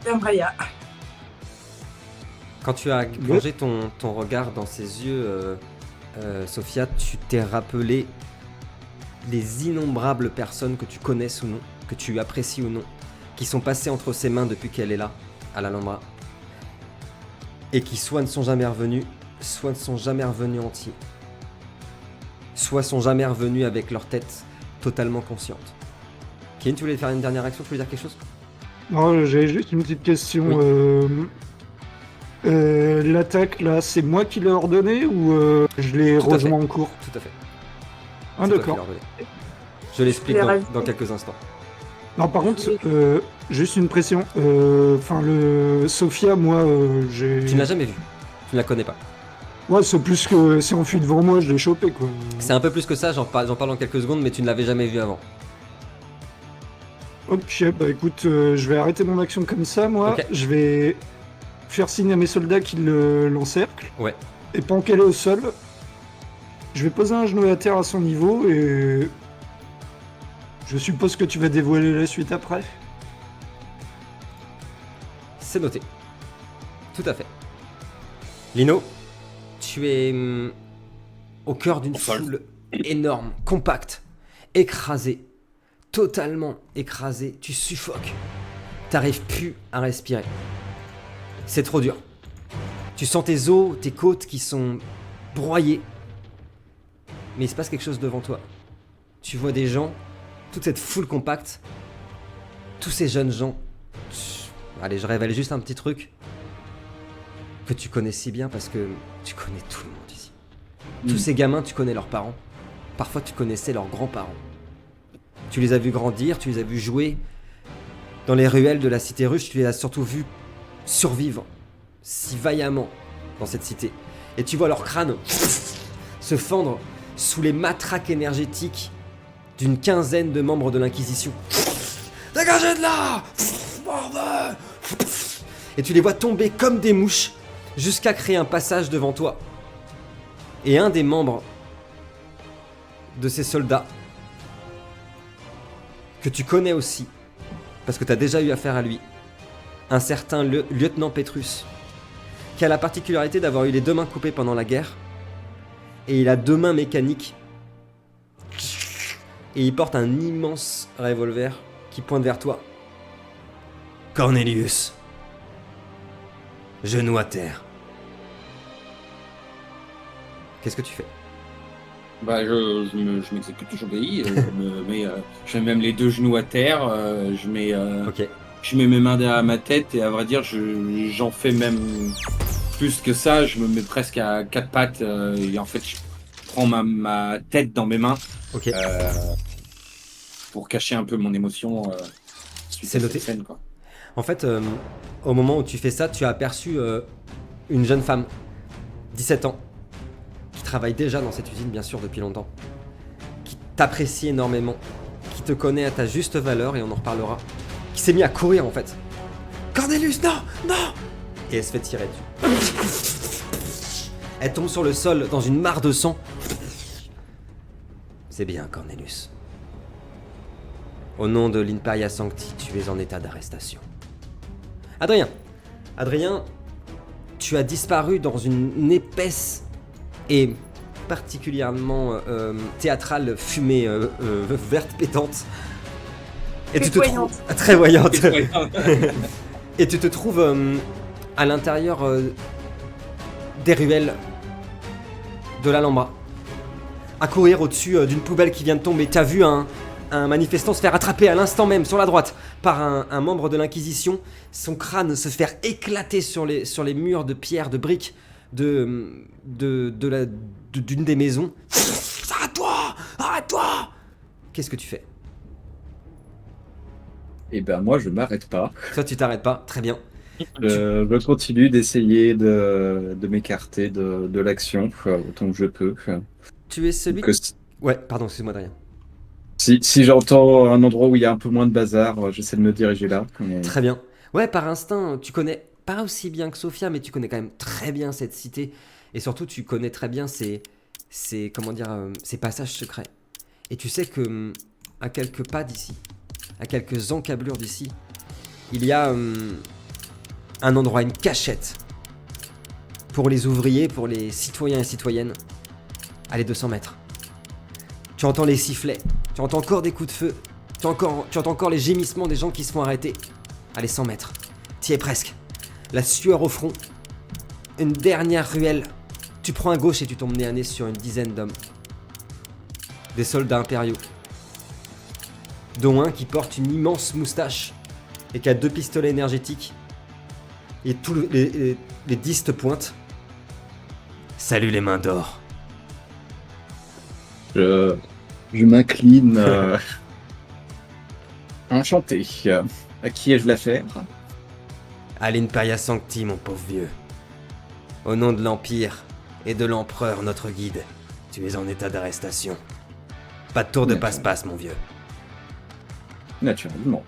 Dame Raya. Quand tu as plongé ton regard dans ses yeux, Sophia, tu t'es rappelé les innombrables personnes que tu connaisses ou non, que tu apprécies ou non, qui sont passées entre ses mains depuis qu'elle est là, à l'Alhambra, et qui soit ne sont jamais revenus, soit ne sont jamais revenus entiers, soit sont jamais revenus avec leur tête totalement consciente. Kevin, tu voulais faire une dernière action, tu voulais dire quelque chose ? Non, j'avais juste une petite question. L'attaque, là, c'est moi qui l'ai ordonné ou je l'ai Tout à rejoint en cours? Tout à fait. Ah, C'est toi qui d'accord. l'as ordonné. Je l'explique dans quelques instants. Non, par contre, juste une pression. Enfin, Sophia, moi, j'ai... Tu ne l'as jamais vu, tu ne la connais pas. Ouais, c'est plus que c'est enfui devant moi, je l'ai chopé, quoi. C'est un peu plus que ça, j'en parle dans quelques secondes, mais tu ne l'avais jamais vu avant. Ok, bah écoute, je vais arrêter mon action comme ça, moi. Ok. Je vais faire signe à mes soldats qu'ils l'encerclent. Ouais. Et pendant qu'elle est au sol, je vais poser un genou à terre à son niveau et... Je suppose que tu vas dévoiler la suite après. C'est noté. Tout à fait. Lino, tu es au cœur d'une foule énorme, compacte, écrasée, totalement écrasée. Tu suffoques. T'arrives plus à respirer. C'est trop dur. Tu sens tes os, tes côtes qui sont broyées. Mais il se passe quelque chose devant toi. Tu vois des gens, toute cette foule compacte, tous ces jeunes gens. Allez, je révèle juste un petit truc que tu connais si bien parce que tu connais tout le monde ici. Tous ces gamins, tu connais leurs parents. Parfois, tu connaissais leurs grands-parents. Tu les as vus grandir, tu les as vus jouer. Dans les ruelles de la cité ruche, tu les as surtout vus survivre si vaillamment dans cette cité. Et tu vois leur crâne se fendre sous les matraques énergétiques d'une quinzaine de membres de l'Inquisition. Dégagez de là! Bordel! Et tu les vois tomber comme des mouches jusqu'à créer un passage devant toi. Et un des membres de ces soldats que tu connais aussi, parce que tu as déjà eu affaire à lui, un certain lieutenant Petrus, qui a la particularité d'avoir eu les 2 mains coupées pendant la guerre, et il a 2 mains mécaniques, et il porte un immense revolver qui pointe vers toi. Cornelius, genou à terre. Qu'est-ce que tu fais? Bah, je m'exécute, j'obéis. Je mets même les 2 genoux à terre. Ok. Je mets mes mains derrière ma tête et à vrai dire, j'en fais même plus que ça. Je me mets presque à 4 pattes et en fait, je prends ma tête dans mes mains Ok. pour cacher un peu mon émotion. Suite C'est à noté. cette scène, quoi. En fait, au moment où tu fais ça, tu as aperçu une jeune femme, 17 ans, qui travaille déjà dans cette usine, bien sûr, depuis longtemps, qui t'apprécie énormément, qui te connaît à ta juste valeur, et on en reparlera, qui s'est mis à courir, en fait. Cornelius, non, non! Et elle se fait tirer dessus. Elle tombe sur le sol dans une mare de sang. C'est bien, Cornelius. Au nom de l'Imperia Sancti, tu es en état d'arrestation. Adrien, tu as disparu dans une épaisse et particulièrement théâtrale fumée verte pétante. Et tu te trouves très voyante. Et tu te trouves à l'intérieur des ruelles de l'Alhambra, à courir au-dessus d'une poubelle qui vient de tomber. T'as vu un manifestant se faire attraper à l'instant même sur la droite par un membre de l'Inquisition, son crâne se faire éclater sur les murs de pierre, de briques d'une des maisons. Arrête-toi! Qu'est-ce que tu fais? Et ben moi, je m'arrête pas. Toi, tu t'arrêtes pas, très bien. Je continue d'essayer de m'écarter de l'action autant que je peux. Tu es celui... Que Ouais, pardon, excuse-moi, Adrien. si j'entends un endroit où il y a un peu moins de bazar, j'essaie de me diriger là. Mais... Très bien. Ouais, par instinct, tu connais pas aussi bien que Sophia, mais tu connais quand même très bien cette cité. Et surtout, tu connais très bien ces passages secrets. Et tu sais que à quelques pas d'ici, à quelques encablures d'ici, il y a un endroit, une cachette pour les ouvriers, pour les citoyens et citoyennes. Allez, 200 mètres. Tu entends les sifflets, tu entends encore des coups de feu, tu entends encore les gémissements des gens qui se font arrêter. Allez, 100 mètres. T'y es presque. La sueur au front. Une dernière ruelle. Tu prends à gauche et tu tombes nez à nez sur une dizaine d'hommes. Des soldats impériaux. Dont un qui porte une immense moustache et qui a 2 pistolets énergétiques. Et tous les 10 te pointent. Salut les mains d'or. Je m'incline. Enchanté. À qui ai-je l'affaire? À l'Imperia Sancti, mon pauvre vieux. Au nom de l'Empire et de l'Empereur, notre guide, tu es en état d'arrestation. Pas de tour de passe-passe, mon vieux. Naturellement.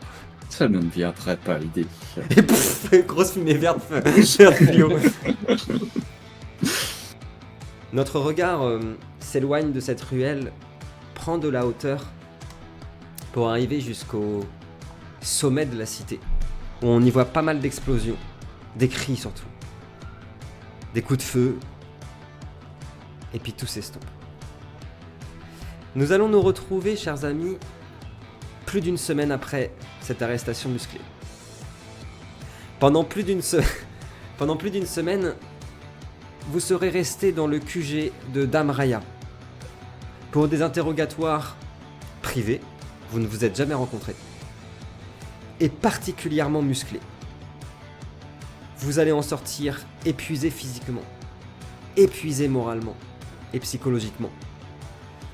Ça ne me viendrait pas à l'idée. Et pouf, grosse fumée verte fluo. Notre regard s'éloigne de cette ruelle, prend de la hauteur pour arriver jusqu'au sommet de la cité, où on y voit pas mal d'explosions, des cris surtout, des coups de feu, et puis tout s'estompe. Nous allons nous retrouver, chers amis, plus d'une semaine après cette arrestation musclée. Pendant plus d'une semaine, vous serez resté dans le QG de Dame Raya pour des interrogatoires privés, vous ne vous êtes jamais rencontrés, et particulièrement musclés. Vous allez en sortir épuisé physiquement, épuisé moralement et psychologiquement.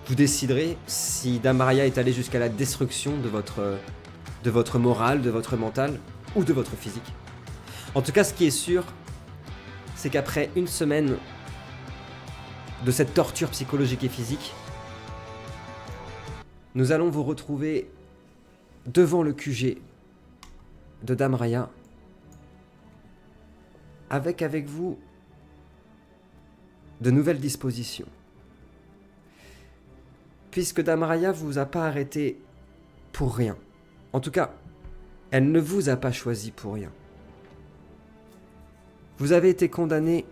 Vous déciderez si Damaria est allé jusqu'à la destruction de votre morale, de votre mental ou de votre physique. En tout cas, ce qui est sûr, c'est qu'après une semaine de cette torture psychologique et physique, nous allons vous retrouver devant le QG de Dame Raya, avec vous de nouvelles dispositions. Puisque Dame Raya vous a pas arrêté pour rien. En tout cas, elle ne vous a pas choisi pour rien. Vous avez été condamnés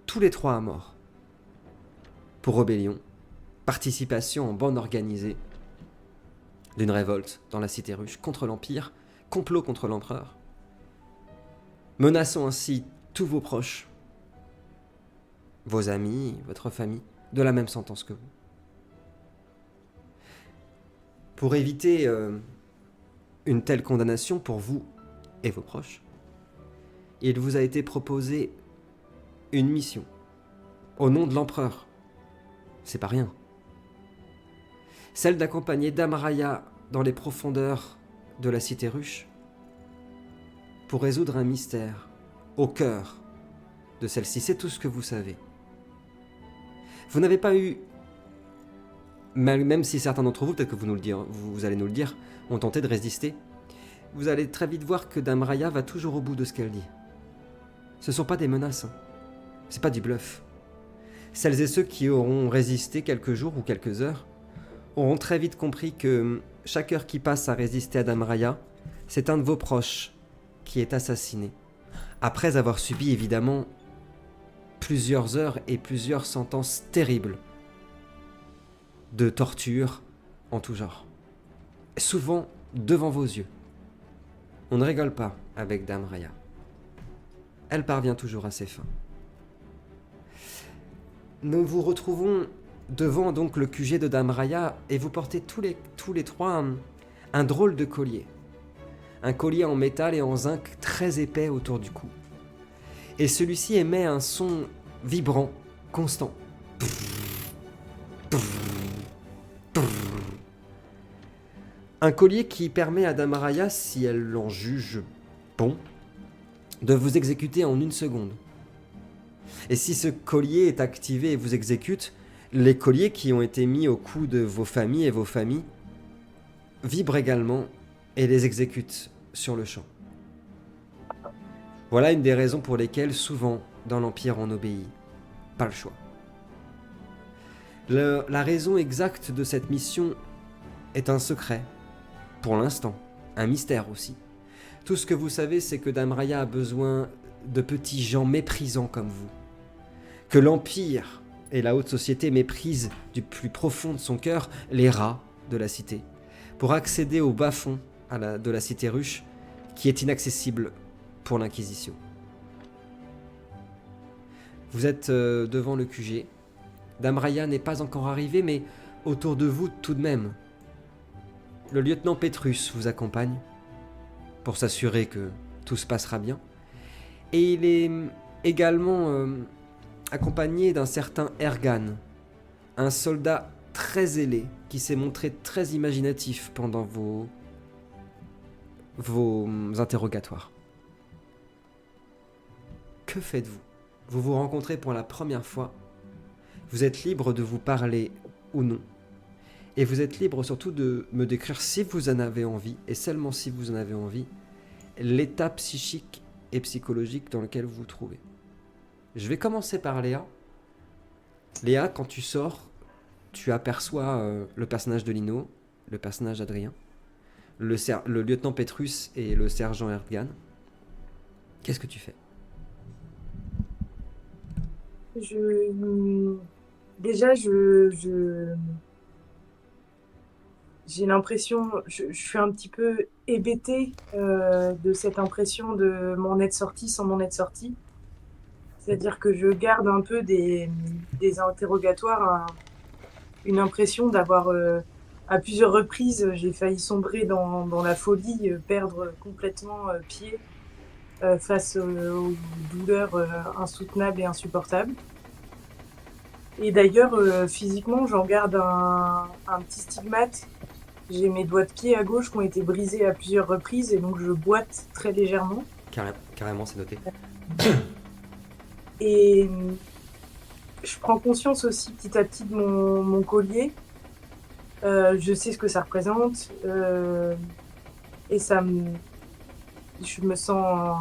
tous les 3 à mort. Pour rébellion, participation en bande organisée d'une révolte dans la cité ruche contre l'Empire, complot contre l'Empereur, menaçant ainsi tous vos proches, vos amis, votre famille, de la même sentence que vous. Pour éviter une telle condamnation pour vous et vos proches, il vous a été proposé une mission au nom de l'Empereur. C'est pas rien. Celle d'accompagner Dame Raya dans les profondeurs de la cité ruche pour résoudre un mystère au cœur de celle-ci. C'est tout ce que vous savez. Vous n'avez pas eu, même si certains d'entre vous, peut-être que vous allez nous le dire, ont tenté de résister, vous allez très vite voir que Dame Raya va toujours au bout de ce qu'elle dit. Ce ne sont pas des menaces, c'est pas du bluff. Celles et ceux qui auront résisté quelques jours ou quelques heures auront très vite compris que chaque heure qui passe à résister à Dame Raya, c'est un de vos proches qui est assassiné. Après avoir subi évidemment plusieurs heures et plusieurs sentences terribles de torture en tout genre. Souvent devant vos yeux. On ne rigole pas avec Dame Raya. Elle parvient toujours à ses fins. Nous vous retrouvons devant donc le QG de Dame Raya et vous portez tous les 3 un drôle de collier. Un collier en métal et en zinc très épais autour du cou. Et celui-ci émet un son vibrant, constant. Un collier qui permet à Dame Raya, si elle l'en juge bon, de vous exécuter en 1 seconde. Et si ce collier est activé et vous exécute, les colliers qui ont été mis au cou de vos familles et vos familles vibrent également et les exécutent sur le champ. Voilà une des raisons pour lesquelles souvent dans l'Empire on obéit. Pas le choix. La raison exacte de cette mission est un secret, pour l'instant, un mystère aussi. Tout ce que vous savez, c'est que Dame Raya a besoin de petits gens méprisants comme vous. Que l'Empire et la haute société méprisent du plus profond de son cœur les rats de la cité, pour accéder au bas-fond de la cité ruche, qui est inaccessible pour l'Inquisition. Vous êtes devant le QG. Dame Raya n'est pas encore arrivée, mais autour de vous tout de même. Le lieutenant Petrus vous accompagne pour s'assurer que tout se passera bien. Et il est également accompagné d'un certain Ergan, un soldat très ailé qui s'est montré très imaginatif pendant vos interrogatoires. Que faites-vous ? Vous vous rencontrez pour la première fois. Vous êtes libre de vous parler ou non. Et vous êtes libre surtout de me décrire, si vous en avez envie, et seulement si vous en avez envie, l'état psychique et psychologique dans lequel vous vous trouvez. Je vais commencer par Léa. Léa, quand tu sors, tu aperçois le personnage de Lino, le personnage d'Adrien, le lieutenant Petrus et le sergent Erdgan. Qu'est-ce que tu fais ? Déjà, j'ai l'impression, je suis un petit peu hébétée de cette impression de m'en être sortie sans m'en être sortie. C'est-à-dire que je garde un peu des interrogatoires, une impression d'avoir, à plusieurs reprises, j'ai failli sombrer dans la folie, perdre complètement pied. face aux douleurs insoutenables et insupportables. Et d'ailleurs, physiquement, j'en garde un petit stigmate. J'ai mes doigts de pied à gauche qui ont été brisés à plusieurs reprises et donc je boite très légèrement. Carrément, c'est noté. Et je prends conscience aussi petit à petit de mon collier. Je sais ce que ça représente. Et je me sens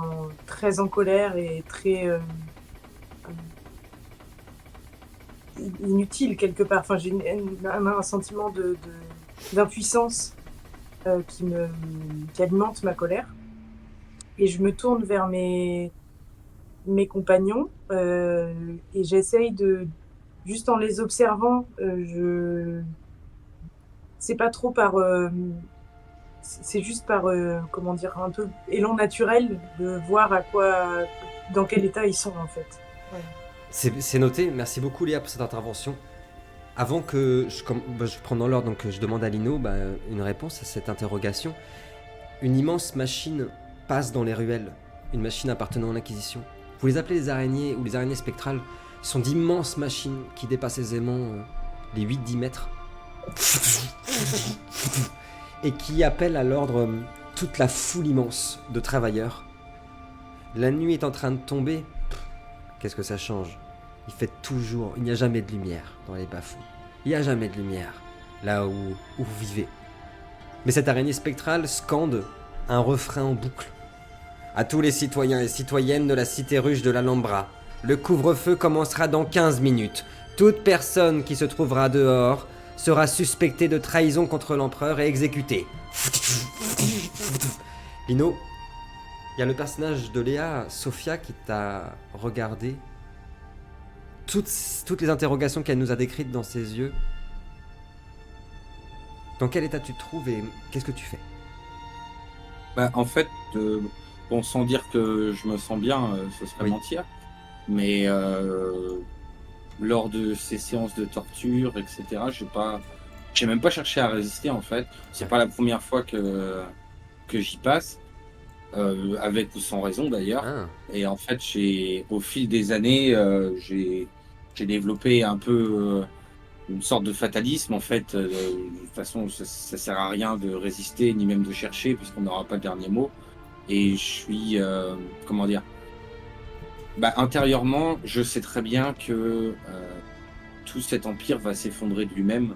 très en colère et très inutile quelque part. Enfin, j'ai un sentiment d'impuissance qui alimente ma colère. Et je me tourne vers mes compagnons et j'essaye juste en les observant, c'est pas trop c'est juste par comment dire, un peu élan naturel de voir dans quel état ils sont en fait. Ouais. C'est noté, merci beaucoup Léa pour cette intervention. Avant que je prends dans l'ordre, donc je demande à Lino une réponse à cette interrogation. Une immense machine passe dans les ruelles, une machine appartenant à l'Inquisition. Vous les appelez les araignées ou les araignées spectrales, ce sont d'immenses machines qui dépassent aisément les 8-10 mètres et qui appellent à l'ordre toute la foule immense de travailleurs. La nuit est en train de tomber. Qu'est-ce que ça change ? Il n'y a jamais de lumière dans les bas-fonds. Il n'y a jamais de lumière là où vous vivez. Mais cette araignée spectrale scande un refrain en boucle. À tous les citoyens et citoyennes de la cité ruche de l'Alhambra, le couvre-feu commencera dans 15 minutes. Toute personne qui se trouvera dehors sera suspectée de trahison contre l'empereur et exécutée. Lino, il y a le personnage de Léa, Sophia, qui t'a regardé. Toutes les interrogations qu'elle nous a décrites dans ses yeux. Dans quel état tu te trouves et qu'est-ce que tu fais ? En fait, bon, sans dire que je me sens bien, ce serait mentir, mais lors de ces séances de torture, etc., j'ai même pas cherché à résister en fait. C'est pas la première fois que j'y passe, avec ou sans raison d'ailleurs. Et en fait, au fil des années, j'ai développé un peu une sorte de fatalisme en fait. De toute façon, ça sert à rien de résister ni même de chercher puisqu'on n'aura pas le dernier mot. Et je suis, comment dire, intérieurement, je sais très bien que tout cet empire va s'effondrer de lui-même.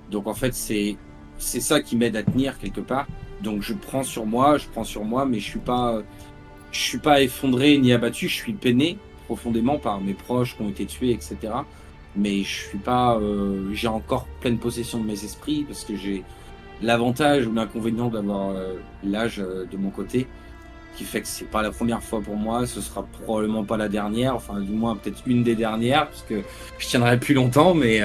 Donc en fait, c'est ça qui m'aide à tenir quelque part. Donc je prends sur moi, mais je suis pas effondré ni abattu. Je suis peiné profondément par mes proches qui ont été tués, etc. Mais je suis pas, j'ai encore pleine possession de mes esprits parce que j'ai l'avantage ou l'inconvénient d'avoir l'âge de mon côté, qui fait que c'est pas la première fois pour moi, ce sera probablement pas la dernière, enfin du moins peut-être une des dernières, parce que je tiendrai plus longtemps, mais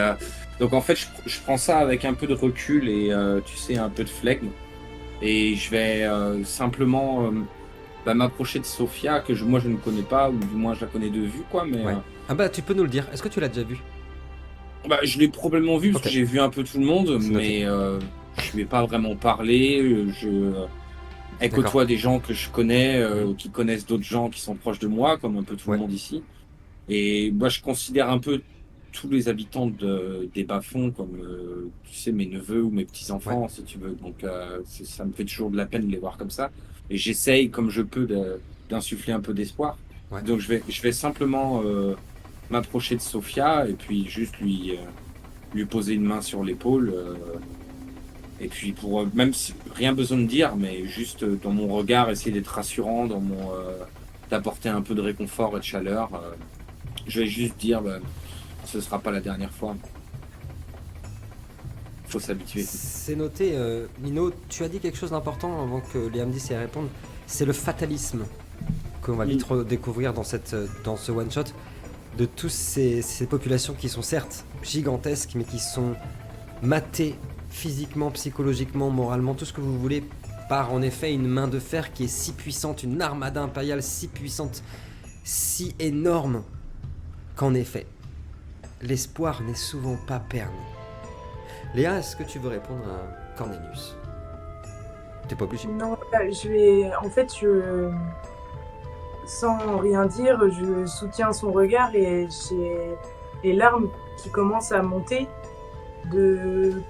donc en fait je prends ça avec un peu de recul et tu sais, un peu de flegme, et je vais simplement m'approcher de Sophia, que moi je ne connais pas, ou du moins je la connais de vue, quoi, mais... tu peux nous le dire, est-ce que tu l'as déjà vu ? Je l'ai probablement vu, parce que j'ai vu un peu tout le monde, mais je lui ai pas vraiment parlé, elle côtoie des gens que je connais, qui connaissent d'autres gens qui sont proches de moi, comme un peu tout le monde ici. Et moi, je considère un peu tous les habitants des bas-fonds comme, tu sais, mes neveux ou mes petits-enfants, si tu veux. Donc, ça me fait toujours de la peine de les voir comme ça. Et j'essaye, comme je peux, d'insuffler un peu d'espoir. Donc, je vais simplement m'approcher de Sophia et puis juste lui poser une main sur l'épaule. Et puis même si rien besoin de dire, mais juste dans mon regard, essayer d'être rassurant, d'apporter un peu de réconfort et de chaleur. Je vais juste dire, ce sera pas la dernière fois. Faut s'habituer. C'est noté, Lino. Tu as dit quelque chose d'important avant que Léa me dise et répondre. C'est le fatalisme qu'on va vite redécouvrir dans ce one shot de toutes ces populations qui sont certes gigantesques, mais qui sont matées physiquement, psychologiquement, moralement, tout ce que vous voulez, par en effet une main de fer qui est si puissante, une armada impériale si puissante, si énorme, qu'en effet, l'espoir n'est souvent pas permis. Léa, est-ce que tu veux répondre à Cornelius ? T'es pas obligé. Non, sans rien dire, je soutiens son regard et j'ai les larmes qui commencent à monter,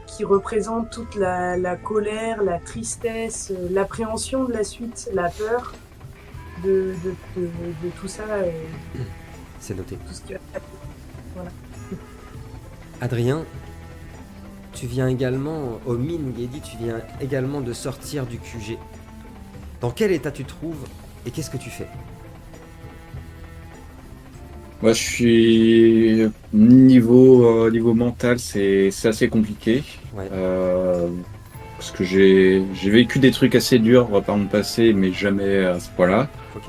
qui représentent toute la colère, la tristesse, l'appréhension de la suite, la peur de tout ça, C'est noté. tout ce qui va se passer. Voilà. Adrien, tu viens également, Omin Ghedi, tu viens également de sortir du QG. Dans quel état tu te trouves et qu'est-ce que tu fais? Moi, je suis niveau mental, c'est assez compliqué. Ouais. Parce que j'ai vécu des trucs assez durs par mon passé, mais jamais à ce point-là. Ok.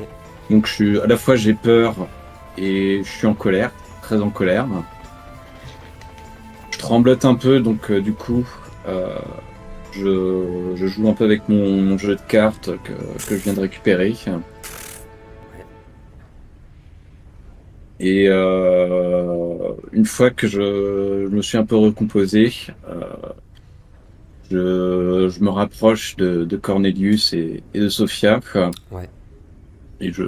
Donc à la fois j'ai peur et je suis en colère, très en colère. Je tremblote un peu, donc du coup, je joue un peu avec mon jeu de cartes que je viens de récupérer. Et une fois que je me suis un peu recomposé, je me rapproche de Cornelius et de Sophia. Ouais. Et je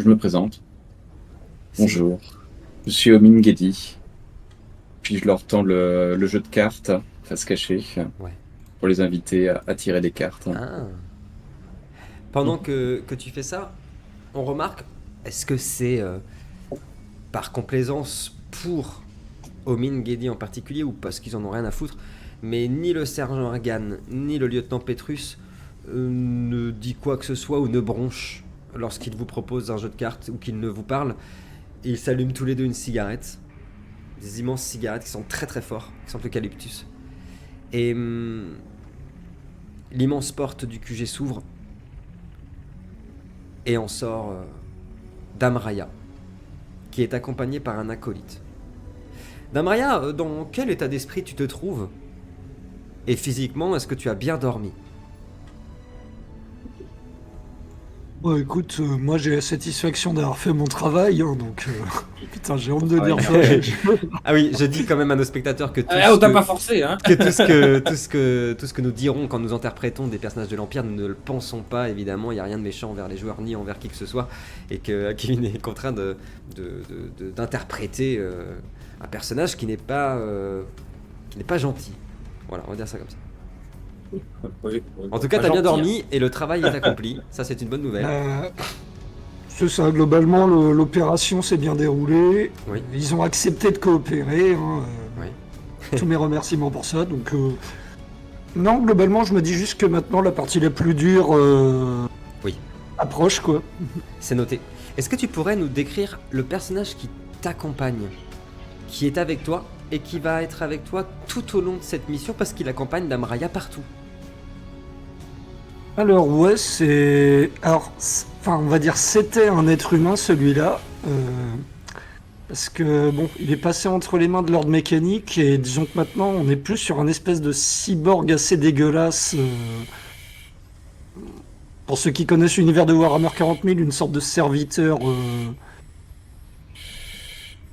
me présente. C'est- Bonjour, je suis Omin Ghedi. Puis je leur tends le jeu de cartes, face cachée, Ouais. pour les inviter à tirer des cartes. Ah. Pendant que tu fais ça, on remarque, est-ce que c'est par complaisance pour Omin Ghedi en particulier ou parce qu'ils en ont rien à foutre, mais ni le sergent Argan ni le lieutenant Petrus ne dit quoi que ce soit ou ne bronche lorsqu'il vous propose un jeu de cartes ou qu'il ne vous parle. Ils s'allument tous les deux une cigarette, des immenses cigarettes qui sont très très forts, qui sentent l'eucalyptus. Et l'immense porte du QG s'ouvre et en sort Dame Raya, qui est accompagnée par un acolyte. Dame Raya, dans quel état d'esprit tu te trouves? Et physiquement, est-ce que tu as bien dormi? Bon, écoute, moi j'ai la satisfaction d'avoir fait mon travail, hein, donc putain, j'ai honte de Ah, dire ouais. ça. Ah oui, je dis quand même à nos spectateurs que tout, Ah, on ce t'a que, pas forcé, hein. que tout ce que nous dirons quand nous interprétons des personnages de l'Empire, nous ne le pensons pas, évidemment, il n'y a rien de méchant envers les joueurs ni envers qui que ce soit, et que Kevin est contraint d'interpréter un personnage qui n'est pas gentil. Voilà, on va dire ça comme ça. Oui, En tout cas, pas t'as bien gentil, dormi et le travail est accompli, ça c'est une bonne nouvelle. C'est ça, globalement, l'opération s'est bien déroulée. Oui. Ils ont accepté de coopérer. Hein, Oui. tous mes remerciements pour ça. Donc, non, globalement, je me dis juste que maintenant, la partie la plus dure Oui. approche, quoi. C'est noté. Est-ce que tu pourrais nous décrire le personnage qui t'accompagne, qui est avec toi et qui va être avec toi tout au long de cette mission parce qu'il accompagne Dame Raya partout? Alors, ouais, c'est. Alors, enfin, on va dire, c'était un être humain, celui-là. Parce que, bon, il est passé entre les mains de l'ordre mécanique et disons que maintenant, on est plus sur un espèce de cyborg assez dégueulasse. Pour ceux qui connaissent l'univers de Warhammer 40 000, une sorte de serviteur.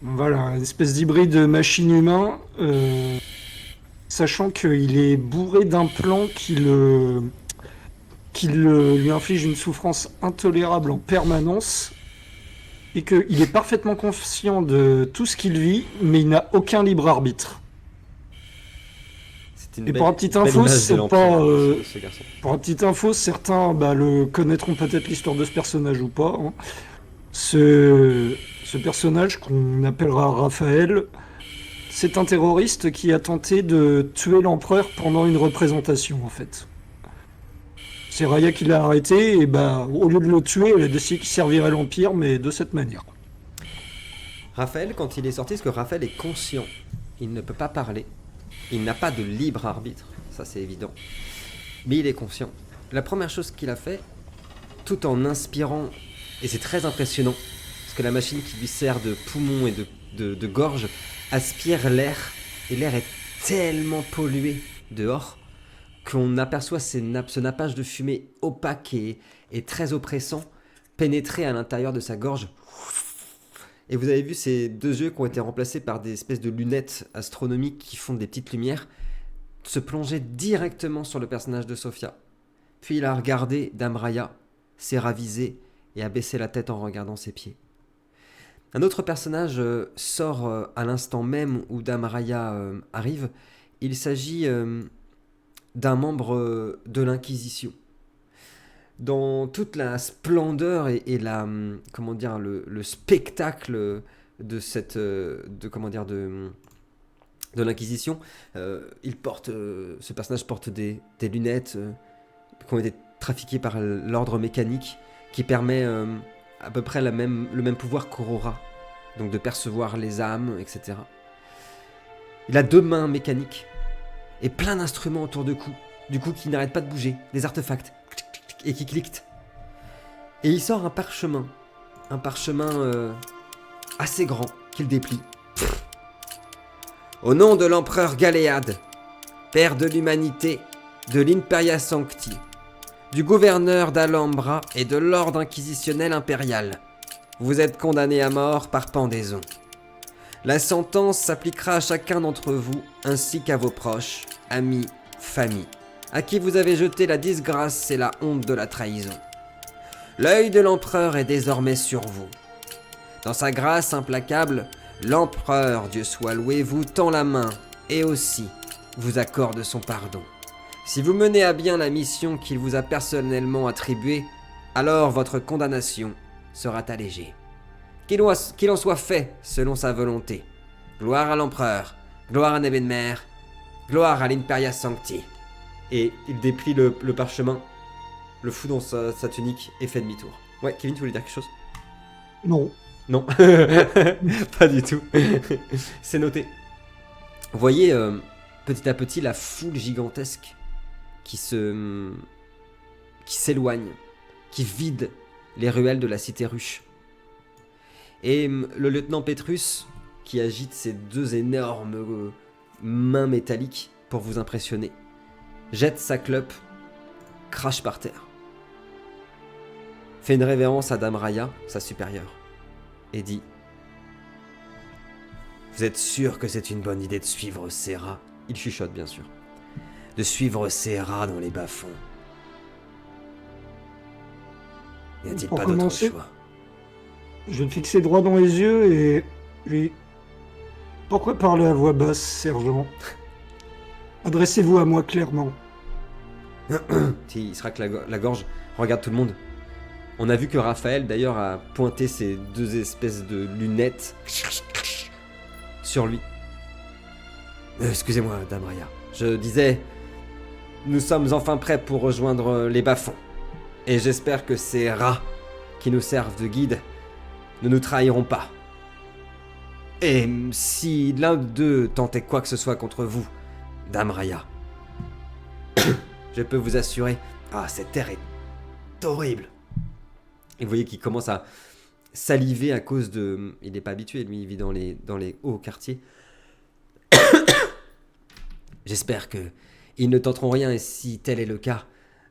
Voilà, une espèce d'hybride machine-humain. Sachant qu'il est bourré d'implants qui lui inflige une souffrance intolérable en permanence. Et qu'il est parfaitement conscient de tout ce qu'il vit, mais il n'a aucun libre arbitre. C'est une Et belle- pour un petit belle info, image de c'est l'Empire, pas, ce garçon. Pour une petite info, certains le connaîtront peut-être l'histoire de ce personnage ou pas. Hein. Ce personnage qu'on appellera Raphaël, c'est un terroriste qui a tenté de tuer l'empereur pendant une représentation en fait. C'est Raya qui l'a arrêté et au lieu de le tuer, elle a décidé qu'il servirait l'Empire, mais de cette manière. Raphaël, quand il est sorti, parce que Raphaël est conscient, il ne peut pas parler, il n'a pas de libre arbitre, ça c'est évident, mais il est conscient. La première chose qu'il a fait, tout en inspirant, et c'est très impressionnant, parce que la machine qui lui sert de poumon et de gorge aspire l'air, et l'air est tellement pollué dehors qu'on aperçoit ce nappage de fumée opaque et très oppressant pénétrer à l'intérieur de sa gorge. Et vous avez vu ces deux yeux qui ont été remplacés par des espèces de lunettes astronomiques qui font des petites lumières se plonger directement sur le personnage de Sophia. Puis il a regardé Dame Raya, s'est ravisé et à baisser la tête en regardant ses pieds. Un autre personnage sort à l'instant même où Dame Raya arrive. Il s'agit d'un membre de l'Inquisition. Dans toute la splendeur et la, comment dire, le spectacle de cette, de l'Inquisition, ce personnage porte des lunettes qui ont été trafiquées par l'ordre mécanique, qui permet à peu près le même pouvoir qu'Aurora, donc de percevoir les âmes, etc. Il a 2 mains mécaniques et plein d'instruments autour du cou qui n'arrêtent pas de bouger, des artefacts, et qui cliquent. Et il sort un parchemin assez grand qu'il déplie. Au nom de l'empereur Galéade, père de l'humanité, de l'Imperia Sancti, du gouverneur d'Alhambra et de l'ordre inquisitionnel impérial, vous êtes condamnés à mort par pendaison. La sentence s'appliquera à chacun d'entre vous, ainsi qu'à vos proches, amis, famille, à qui vous avez jeté la disgrâce et la honte de la trahison. L'œil de l'empereur est désormais sur vous. Dans sa grâce implacable, l'empereur, Dieu soit loué, vous tend la main et aussi vous accorde son pardon. Si vous menez à bien la mission qu'il vous a personnellement attribuée, alors votre condamnation sera allégée. Qu'il en soit fait selon sa volonté. Gloire à l'empereur, gloire à Nebenmer, gloire à l'Imperia Sancti. Et il déplie le parchemin, le fout dans sa tunique et fait demi-tour. Ouais, Kevin, tu voulais dire quelque chose ? Non. Non, pas du tout. C'est noté. Vous voyez petit à petit la foule gigantesque qui s'éloigne, qui vide les ruelles de la cité ruche. Et le lieutenant Petrus, qui agite ses 2 énormes mains métalliques pour vous impressionner, jette sa clope, crache par terre, fait une révérence à Dame Raya, sa supérieure, et dit « Vous êtes sûr que c'est une bonne idée de suivre ces rats ?» Il chuchote bien sûr. « De suivre ces rats dans les bas-fonds. N'y a-t-il Pour pas d'autre commencer, choix ?» Je vais le fixer droit dans les yeux et lui... Pourquoi parler à voix basse, sergent? Adressez-vous à moi clairement. Il se racle la gorge, regarde tout le monde. On a vu que Raphaël d'ailleurs a pointé ses 2 espèces de lunettes sur lui. Excusez-moi, Dame Raya. Je disais, nous sommes enfin prêts pour rejoindre les bas-fonds. Et j'espère que ces rats qui nous servent de guide ne nous trahiront pas. Et si l'un d'eux tentait quoi que ce soit contre vous, Dame Raya, je peux vous assurer... Ah, cette terre est horrible. Et vous voyez qu'il commence à saliver à cause de... Il n'est pas habitué, lui, il vit dans les hauts quartiers. J'espère que ils ne tenteront rien, et si tel est le cas,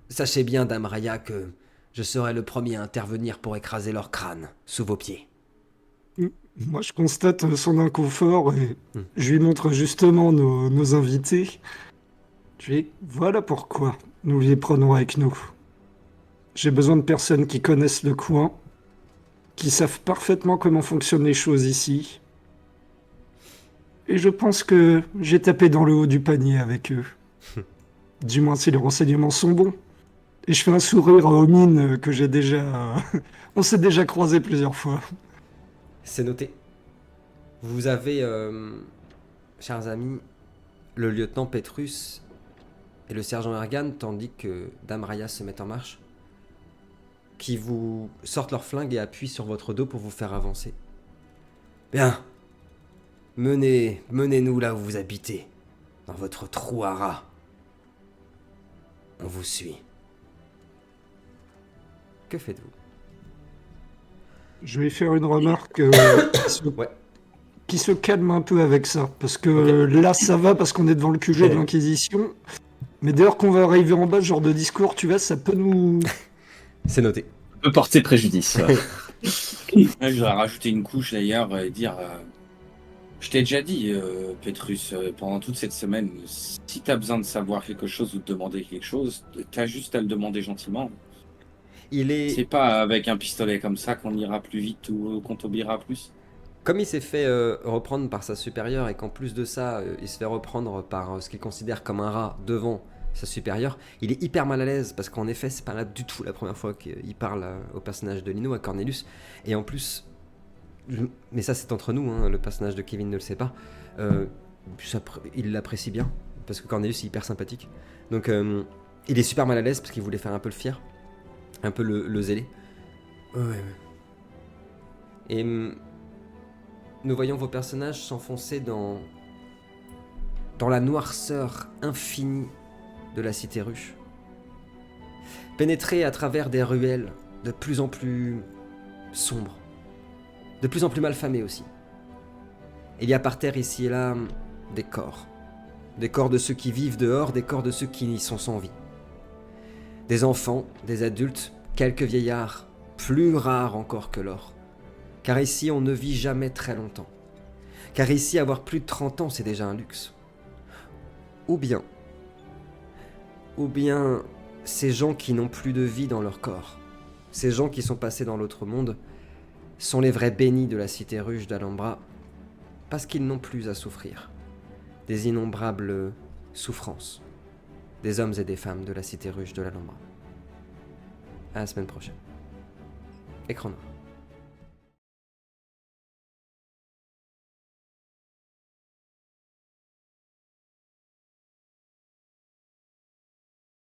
sachez bien, Dame Raya, que je serai le premier à intervenir pour écraser leur crâne sous vos pieds. Moi, je constate son inconfort et je lui montre justement nos invités. Je lui dis, voilà pourquoi nous les prenons avec nous. J'ai besoin de personnes qui connaissent le coin, qui savent parfaitement comment fonctionnent les choses ici. Et je pense que j'ai tapé dans le haut du panier avec eux. Du moins si les renseignements sont bons. Et je fais un sourire aux mines que j'ai déjà... On s'est déjà croisés plusieurs fois. C'est noté. Vous avez, chers amis, le lieutenant Petrus et le sergent Ergan, tandis que Dame Raya se met en marche, qui vous sortent leurs flingues et appuient sur votre dos pour vous faire avancer. Bien. Menez-nous là où vous habitez, dans votre trou à rats. On vous suit. Que faites-vous ? Je vais faire une remarque Ouais. qui se calme un peu avec ça. Parce que là, ça va parce qu'on est devant le QG de l'Inquisition. Mais dès lors qu'on va arriver en bas, ce genre de discours, tu vois, ça peut nous... C'est noté. Ça peut porter préjudice. Ouais, je voudrais rajouter une couche d'ailleurs et dire je t'ai déjà dit, Petrus, pendant toute cette semaine, si t'as besoin de savoir quelque chose ou de demander quelque chose, t'as juste à le demander gentiment. Il est... C'est pas avec un pistolet comme ça qu'on ira plus vite ou qu'on t'obéira plus. Comme il s'est fait reprendre par sa supérieure et qu'en plus de ça, il se fait reprendre par ce qu'il considère comme un rat devant sa supérieure, il est hyper mal à l'aise parce qu'en effet, c'est pas là du tout la première fois qu'il parle au personnage de Lino, à Cornelius. Et en plus, mais ça c'est entre nous, hein, le personnage de Kevin ne le sait pas, il l'apprécie bien parce que Cornelius est hyper sympathique. Donc il est super mal à l'aise parce qu'il voulait faire un peu le fier, un peu le zélé. Ouais. Et nous voyons vos personnages s'enfoncer dans la noirceur infinie de la cité ruche. Pénétrer à travers des ruelles de plus en plus sombres, de plus en plus malfamées aussi. Il y a par terre ici et là des corps. Des corps de ceux qui vivent dehors, des corps de ceux qui y sont sans vie. Des enfants, des adultes, quelques vieillards, plus rares encore que l'or. Car ici, on ne vit jamais très longtemps. Car ici, avoir plus de 30 ans, c'est déjà un luxe. Ou bien, ces gens qui n'ont plus de vie dans leur corps, ces gens qui sont passés dans l'autre monde, sont les vrais bénis de la cité ruche d'Alhambra, parce qu'ils n'ont plus à souffrir. Des innombrables souffrances des hommes et des femmes de la cité ruche de l'Alhambra. À la semaine prochaine. Écran noir.